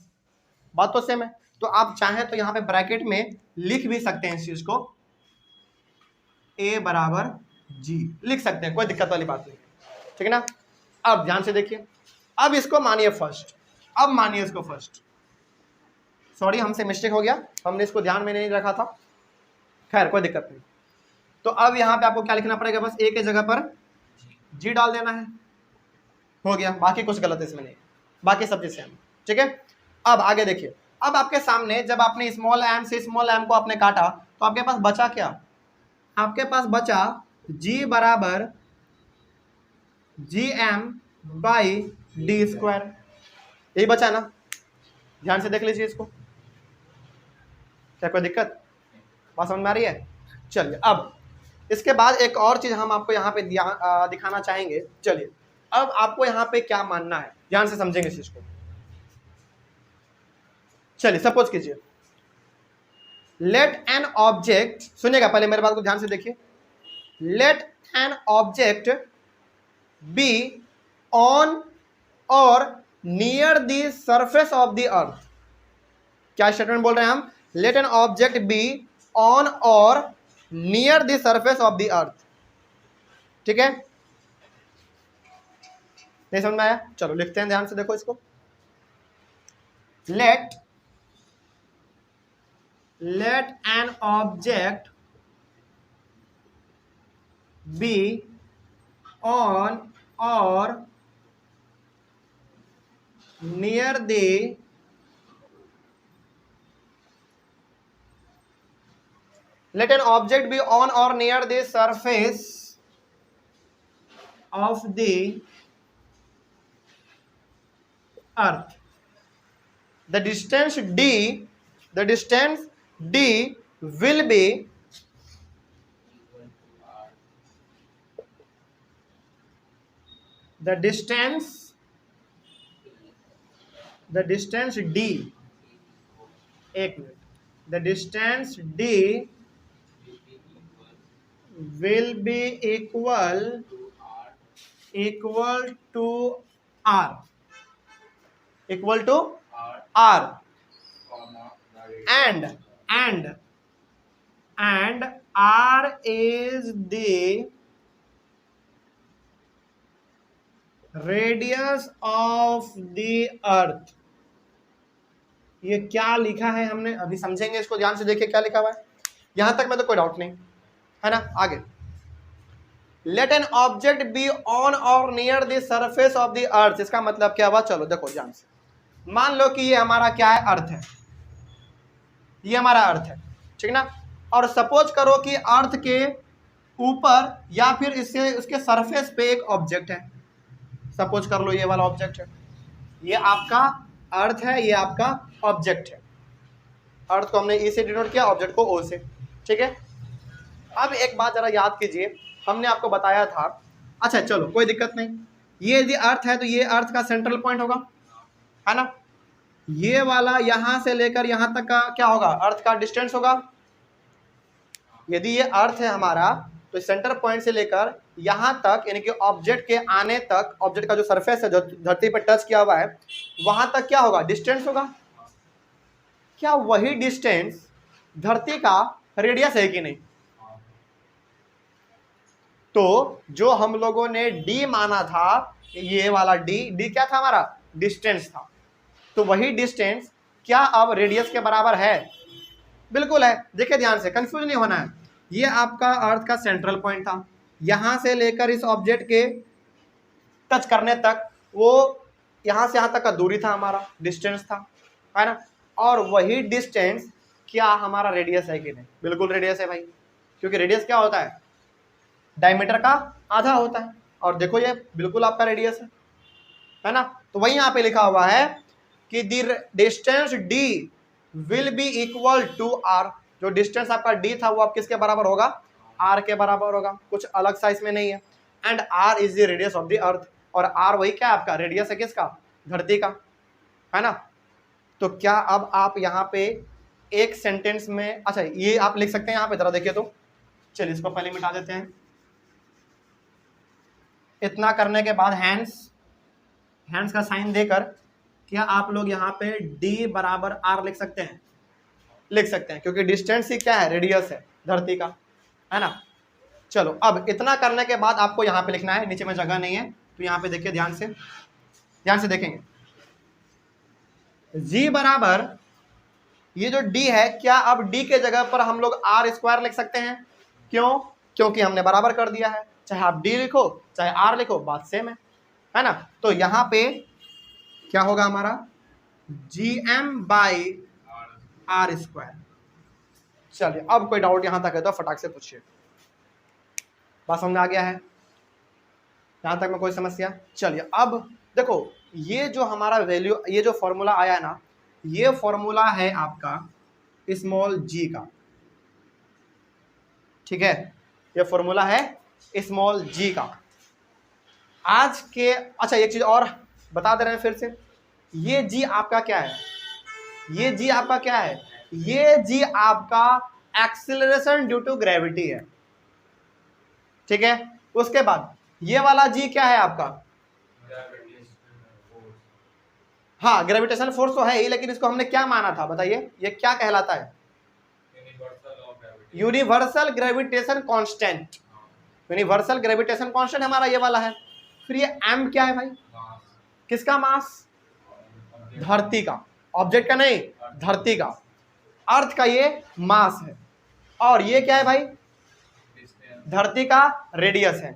बात तो सेम है। तो आप चाहें तो यहाँ पे ब्रैकेट में लिख भी सकते हैं इस चीज को, ए बराबर जी लिख सकते हैं, कोई दिक्कत वाली बात नहीं, ठीक है ना। अब ध्यान से देखिए, अब इसको मानिए फर्स्ट, अब मानिए इसको फर्स्ट, सॉरी हमसे मिस्टेक हो गया, हमने इसको ध्यान में नहीं रखा था, खैर कोई दिक्कत नहीं। तो अब यहाँ पे आपको क्या लिखना पड़ेगा, बस ए के जगह पर जी डाल देना है, हो गया, बाकी कुछ गलत इसमें नहीं, बाकी सब चीज सेम, ठीक है। अब आगे देखिए, अब आपके सामने जब आपने स्मॉल एम से स्मॉल एम को आपने काटा तो आपके पास बचा क्या, आपके पास बचा जी बराबर G M by D square, यही बचा ना, ध्यान से देख लीजिए इसको, क्या कोई दिक्कत, बात समझ में आ रही है। चलिए अब इसके बाद एक और चीज हम आपको यहाँ पे दिखाना चाहेंगे। चलिए अब आपको यहाँ पे क्या मानना है, ध्यान से समझेंगे इस चीज को। चलिए सपोज कीजिए, लेट एन ऑब्जेक्ट, सुनिएगा पहले मेरे बात को ध्यान से देखिए, let an object be on or near the surface of the earth. क्या स्टेटमेंट बोल रहे हैं हम, let an object be on or near the surface of the earth, ठीक है, नहीं समझ में आया, चलो लिखते हैं, ध्यान से देखो इसको, let an object be on or near the let an object be on or near the surface of the earth, the distance d the distance d will be the distance d, एक minute, the distance d will be equal to r, equal to r, and r is the radius of the earth. ये क्या लिखा है हमने, अभी समझेंगे इसको, ध्यान से देखिए क्या लिखा हुआ है, यहां तक में तो कोई डाउट नहीं है ना। आगे, let an object be on or near the surface of the earth, इसका मतलब क्या हुआ, चलो देखो ध्यान से, मान लो कि ये हमारा क्या है, अर्थ है, ये हमारा अर्थ है, ठीक ना, और सपोज करो कि अर्थ के ऊपर या फिर इससे उसके सरफेस पे एक ऑब्जेक्ट है, सपोज कर लो ये वाला ऑब्जेक्ट है, ये आपका अर्थ है, ये आपका ऑब्जेक्ट है, अर्थ को हमने ई से डिनोट किया, ऑब्जेक्ट को ओ से, ठीक है। अब एक बात जरा याद कीजिए, हमने आपको बताया था, अच्छा चलो कोई दिक्कत नहीं, ये यदि अर्थ है तो ये अर्थ का सेंट्रल पॉइंट होगा, है ना, ये वाला यहां से लेकर यहां तक का क्या होगा, अर्थ का डिस्टेंस होगा। यदि ये अर्थ है हमारा तो सेंटर पॉइंट से लेकर यहां तक, यानी कि ऑब्जेक्ट के आने तक, ऑब्जेक्ट का जो सरफेस है जो धरती पर टच किया हुआ है वहां तक क्या होगा, डिस्टेंस होगा। क्या वही डिस्टेंस धरती का रेडियस है कि नहीं? तो जो हम लोगों ने d माना था, ये वाला d क्या था हमारा, डिस्टेंस था, तो वही डिस्टेंस क्या अब रेडियस के बराबर है? बिल्कुल है। देखिए ध्यान से, कंफ्यूज नहीं होना है, ये आपका अर्थ का सेंट्रल पॉइंट था, यहां से लेकर इस ऑब्जेक्ट के टच करने तक वो यहां से यहां तक का दूरी था, हमारा डिस्टेंस था, है ना, और वही डिस्टेंस क्या हमारा रेडियस है कि नहीं? बिल्कुल रेडियस है भाई, क्योंकि रेडियस क्या होता है, डायमीटर का आधा होता है, और देखो ये बिल्कुल आपका रेडियस है ना। तो वही यहाँ पे लिखा हुआ है कि the distance d will be equal to r, जो डिस्टेंस आपका d था वो आप किसके बराबर होगा, r के बराबर होगा, कुछ अलग सा इसमें नहीं है। And r is the radius of the अर्थ, और r वही क्या आपका रेडियस है, किसका, धरती का, है ना। तो क्या अब आप यहाँ पे एक सेंटेंस में, अच्छा ये आप लिख सकते हैं यहाँ पे, जरा देखिए तो, चलिए इसको पहले मिटा देते हैं। इतना करने के बाद हैंड्स का साइन देकर क्या आप लोग यहाँ पे d बराबर r लिख सकते हैं? लिख सकते हैं, क्योंकि डिस्टेंस ही क्या है, रेडियस है धरती का, है ना। चलो अब इतना करने के बाद आपको यहाँ पे लिखना है, नीचे में जगह नहीं है, तो यहाँ पे देखिए ध्यान से देखेंगे, g बराबर ये जो d है, क्या अब d के जगह पर हम लोग r स्क्वायर लिख सकते हैं? क्यों? क्योंकि हमने बराबर कर दिया है, चाहे आप d लिखो चाहे r लिखो, बात सेम है ना। तो यहाँ पे क्या होगा हमारा, gm बाई r स्क्वायर। चलिए अब कोई डाउट यहाँ तक है तो फटाक से पूछिए, बात समझ आ गया है यहाँ तक में, कोई समस्या? चलिए अब देखो, ये जो हमारा वैल्यू, ये जो फॉर्मूला आया है ना, ये फॉर्मूला है आपका स्मॉल g का, ठीक है, ये फॉर्मूला है स्मॉल g का। आज के, अच्छा एक चीज और बता दे रहे हैं फिर से, ये g आपका क्या है, ये g आपका क्या है, ये g आपका एक्सीलरेशन ड्यू टू ग्रेविटी है, ठीक है। उसके बाद ये वाला g क्या है आपका, हाँ ग्रेविटेशनल फोर्स तो है ही, लेकिन इसको हमने क्या माना था बताइए, ये क्या कहलाता है, universal gravitation constant, universal gravitation constant हमारा ये वाला है। फिर ये m क्या है भाई, किसका मास, धरती का, ऑब्जेक्ट का नहीं, धरती का, अर्थ का ये मास है। और ये क्या है भाई, धरती का रेडियस है,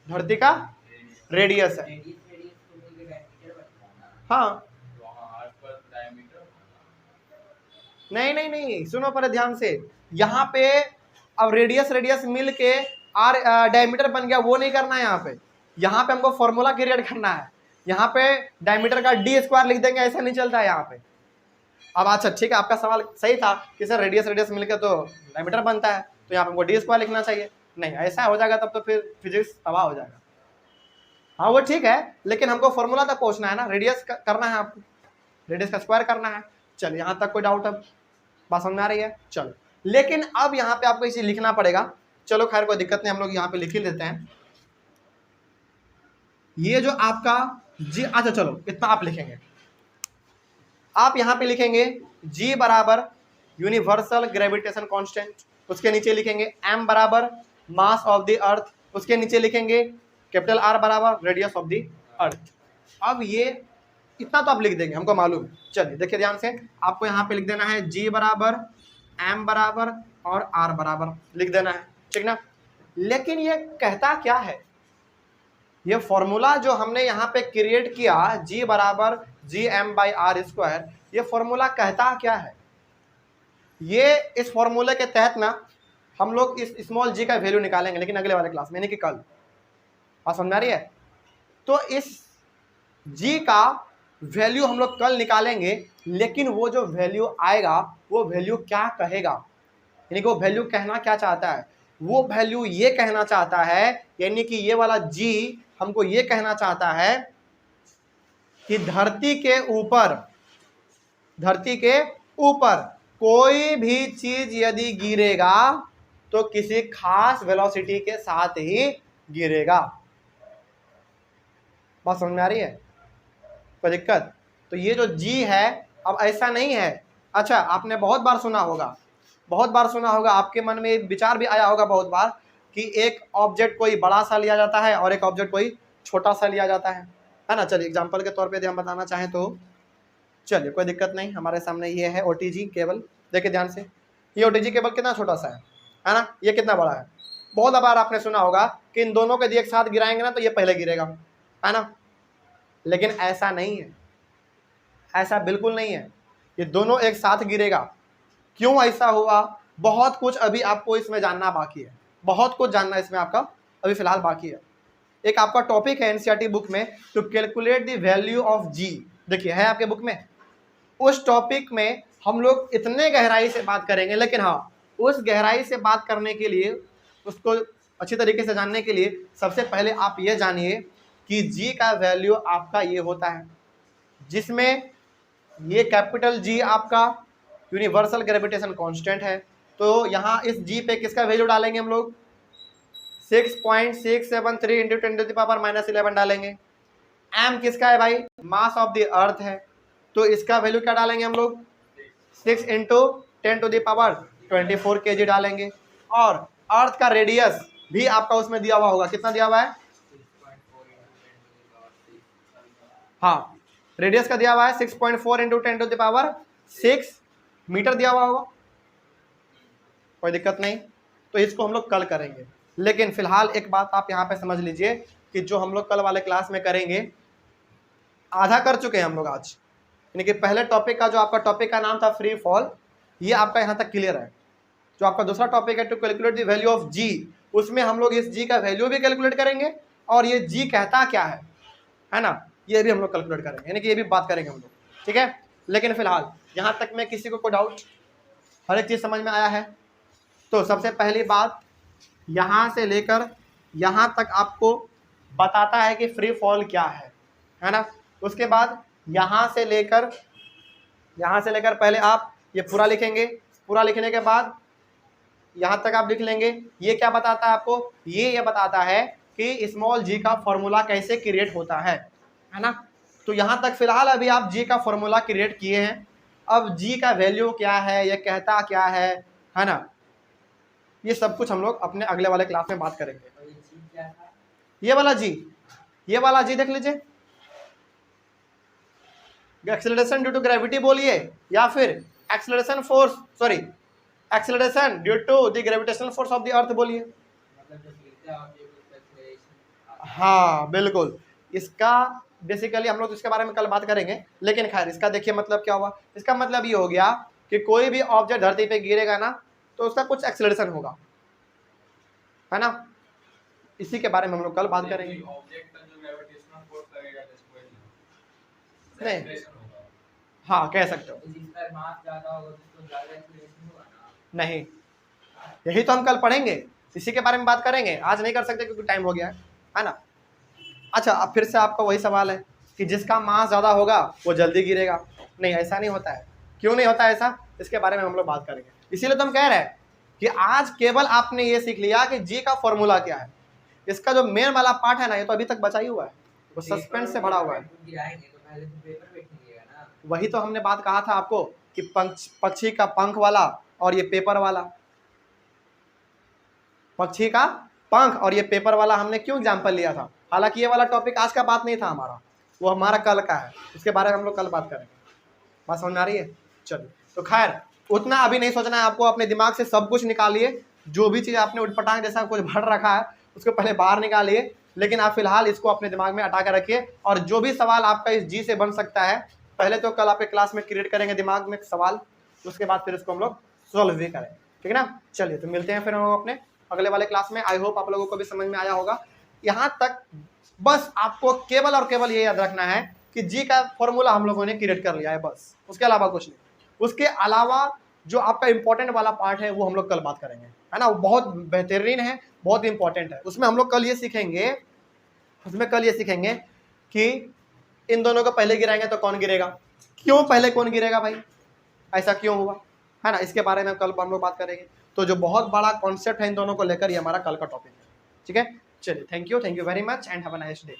धरती का रेडियस है, हाँ नहीं सुनो पहले ध्यान से, यहाँ पे अब रेडियस मिल के आर डायमीटर बन गया, वो नहीं करना है यहाँ पे हमको फॉर्मूला क्रिएट करना है। यहाँ पे डायमीटर का d स्क्वायर लिख देंगे, ऐसा नहीं चलता है यहाँ पे, अब अच्छा ठीक है, आपका सवाल सही था कि सर रेडियस रेडियस मिलकर तो डायमीटर बनता है, तो यहाँ पे हमको डी स्क्वायर लिखना चाहिए। नहीं, ऐसा हो जाएगा तब तो फिर फिजिक्स तबाह हो जाएगा। हाँ वो ठीक है, लेकिन हमको फॉर्मूला तक पहुंचना है ना, रेडियस करना है आपको, रेडियस का स्क्वायर करना है। चलिए यहाँ तक कोई डाउट, अब बात समझ में आ रही है? चलो, लेकिन अब यहाँ पे आपको इसे लिखना पड़ेगा। चलो खैर कोई दिक्कत नहीं, हम लोग यहाँ पे लिख ही देते हैं। ये जो आपका जी, अच्छा चलो इतना आप लिखेंगे, आप यहाँ पे लिखेंगे जी बराबर यूनिवर्सल ग्रेविटेशन कांस्टेंट, उसके नीचे लिखेंगे एम बराबर मास ऑफ द अर्थ, उसके नीचे लिखेंगे कैपिटल आर बराबर रेडियस ऑफ द अर्थ। अब ये इतना तो आप लिख देंगे, हमको मालूम है। चलिए देखिए ध्यान से, आपको यहाँ पे लिख देना है जी बराबर एम बराबर और आर बराबर लिख देना है, ठीक ना। लेकिन ये कहता क्या है, ये फॉर्मूला जो हमने यहाँ पे क्रिएट किया जी बराबर G M by R square, ये फॉर्मूला कहता क्या है? ये इस फॉर्मूले के तहत ना हम लोग इस स्मॉल जी का वैल्यू निकालेंगे, लेकिन अगले वाले क्लास में, यानी कि कल। बात समझ आ रही है? तो इस जी का वैल्यू हम लोग कल निकालेंगे, लेकिन वो जो वैल्यू आएगा वो वैल्यू क्या कहेगा, यानी कि वो वैल्यू कहना क्या चाहता है? वो वैल्यू ये कहना चाहता है, यानी कि ये वाला जी हमको ये कहना चाहता है कि धरती के ऊपर कोई भी चीज यदि गिरेगा तो किसी खास वेलोसिटी के साथ ही गिरेगा। बात समझ में आ रही है? कोई दिक्कत? तो ये जो जी है, अब ऐसा नहीं है, अच्छा आपने बहुत बार सुना होगा, आपके मन में एक विचार भी आया होगा बहुत बार कि एक ऑब्जेक्ट कोई बड़ा सा लिया जाता है और एक ऑब्जेक्ट कोई छोटा सा लिया जाता है ना। चलिए एग्जांपल के तौर पे यदि हम बताना चाहें तो चलिए कोई दिक्कत नहीं, हमारे सामने ये है ओटीजी केबल। देखिए ध्यान से, ये ओटीजी केबल कितना छोटा सा है ना, ये कितना बड़ा है। बहुत बार आपने सुना होगा कि इन दोनों को यदि एक साथ गिराएंगे ना तो ये पहले गिरेगा, है ना। लेकिन ऐसा नहीं है, ऐसा बिल्कुल नहीं है, ये दोनों एक साथ गिरेगा। क्यों ऐसा हुआ? बहुत कुछ अभी आपको इसमें जानना बाकी है, बहुत कुछ जानना इसमें आपका अभी फिलहाल बाकी है। एक आपका टॉपिक है एनसीईआरटी बुक में, to calculate the value of G, देखिए है आपके बुक में। उस टॉपिक में हम लोग इतने गहराई से बात करेंगे, लेकिन हाँ उस गहराई से बात करने के लिए, उसको अच्छी तरीके से जानने के लिए सबसे पहले आप ये जानिए कि जी का वैल्यू आपका ये होता है, जिसमें ये कैपिटल जी आपका यूनिवर्सल ग्रेविटेशन कांस्टेंट है। तो यहाँ इस जी पे किसका वैल्यू डालेंगे हम लोग? 6.673 इंटू 10⁻⁻11 डालेंगे। एम किसका है भाई? मास ऑफ द अर्थ है, तो इसका वैल्यू क्या डालेंगे हम लोग? 6 इंटू 10⁻24 kg डालेंगे। और अर्थ का रेडियस भी आपका उसमें दिया हुआ होगा, कितना दिया हुआ है? हाँ, रेडियस का दिया हुआ है 6.4 इंटू 10⁻6 मीटर दिया हुआ होगा। कोई दिक्कत नहीं, तो इसको हम लोग कल करेंगे। लेकिन फिलहाल एक बात आप यहाँ पे समझ लीजिए कि जो हम लोग कल वाले क्लास में करेंगे, आधा कर चुके हैं हम लोग आज, यानी कि पहले टॉपिक का जो आपका टॉपिक का नाम था फ्री फॉल, ये आपका यहाँ तक क्लियर है। जो आपका दूसरा टॉपिक है to calculate the value of G, उसमें हम लोग इस जी का वैल्यू भी कैलकुलेट करेंगे और ये जी कहता क्या है ना, ये भी हम लोग कैलकुलेट करेंगे, यानी कि ये भी बात करेंगे हम लोग, ठीक है। लेकिन फिलहाल यहाँ तक में किसी को कोई डाउट, हर एक चीज़ समझ में आया है? तो सबसे पहली बात, यहाँ से लेकर यहाँ तक आपको बताता है कि फ्री फॉल क्या है ना। उसके बाद यहाँ से लेकर पहले आप ये पूरा लिखेंगे, पूरा लिखने के बाद यहाँ तक आप लिख लेंगे। ये क्या बताता है आपको? ये बताता है कि स्मॉल जी का फॉर्मूला कैसे क्रिएट होता है ना। तो यहाँ तक फिलहाल अभी आप जी का फॉर्मूला क्रिएट किए हैं। अब जी का वैल्यू क्या है, ये कहता क्या है ना, ये सब कुछ हम लोग अपने अगले वाले क्लास में बात करेंगे। ये वाला जी देख लीजिए, एक्सेलरेशन ड्यू टू ग्रेविटी बोलिए या फिर acceleration due to the gravitational force of the earth बोलिए। हाँ बिल्कुल, इसका बेसिकली हम लोग इसके बारे में कल बात करेंगे। लेकिन खैर इसका देखिए मतलब क्या हुआ, इसका मतलब ये हो गया कि कोई भी ऑब्जेक्ट धरती पे गिरेगा ना तो उसका कुछ एक्सेलरेशन होगा, है ना। इसी के बारे में हम लोग कल बात करेंगे। नहीं, हाँ कह सकते हो। जिसका मास ज्यादा होगा उसको ज्यादा एक्सीलरेशन होगा ना। नहीं, यही तो हम कल पढ़ेंगे, इसी के बारे में बात करेंगे, आज नहीं कर सकते क्योंकि टाइम हो गया है ना। अच्छा, अब फिर से आपका वही सवाल है कि जिसका मास ज़्यादा होगा वो जल्दी गिरेगा। नहीं, ऐसा नहीं होता है। क्यों नहीं होता ऐसा, इसके बारे में हम लोग बात करेंगे। इसीलिए तो हम कह रहे हैं कि आज केवल आपने ये सीख लिया कि जी का फॉर्मूला क्या है। इसका जो मेन वाला पार्ट है ना, ये तो अभी तक बचा ही हुआ है, वो सस्पेंस से भरा हुआ है। गिराएंगे तो पहले तो पेपर वेट कीजिएगा ना। वही तो हमने बात कहा था आपको कि पक्षी का पंख वाला और ये पेपर वाला, पक्षी का पंख और ये पेपर वाला हमने क्यों एग्जाम्पल लिया था। हालांकि ये वाला टॉपिक आज का बात नहीं था हमारा, वो हमारा कल का है, उसके बारे में हम लोग कल बात करेंगे। बात समझ में आ रही है? चलिए, तो खैर उतना अभी नहीं सोचना है आपको, अपने दिमाग से सब कुछ निकालिए, जो भी चीज़ आपने उठपटांग जैसा कुछ भर रखा है उसको पहले बाहर निकालिए, लेकिन आप फिलहाल इसको अपने दिमाग में हटा कर रखिए। और जो भी सवाल आपका इस जी से बन सकता है, पहले तो कल आपके क्लास में क्रिएट करेंगे दिमाग में सवाल, उसके बाद फिर उसको हम लोग सॉल्व भी करेंगे, ठीक है ना। चलिए, तो मिलते हैं फिर हम लोग अपने अगले वाले क्लास में। आई होप आप लोगों को भी समझ में आया होगा। यहाँ तक बस आपको केवल और केवल ये याद रखना है कि जी का फॉर्मूला हम लोगों ने क्रिएट कर लिया है, बस, उसके अलावा कुछ नहीं। उसके अलावा जो आपका इंपॉर्टेंट वाला पार्ट है वो हम लोग कल बात करेंगे, है ना। वो बहुत बेहतरीन है, बहुत इंपॉर्टेंट है। उसमें हम लोग कल ये सीखेंगे कि इन दोनों को पहले गिराएंगे तो कौन गिरेगा, क्यों पहले कौन गिरेगा भाई, ऐसा क्यों हुआ, है ना। इसके बारे में कल हम लोग बात करेंगे। तो जो बहुत बड़ा कॉन्सेप्ट है इन दोनों को लेकर, ये हमारा कल का टॉपिक है, ठीक है। चलिए, thank you very much and have a nice day.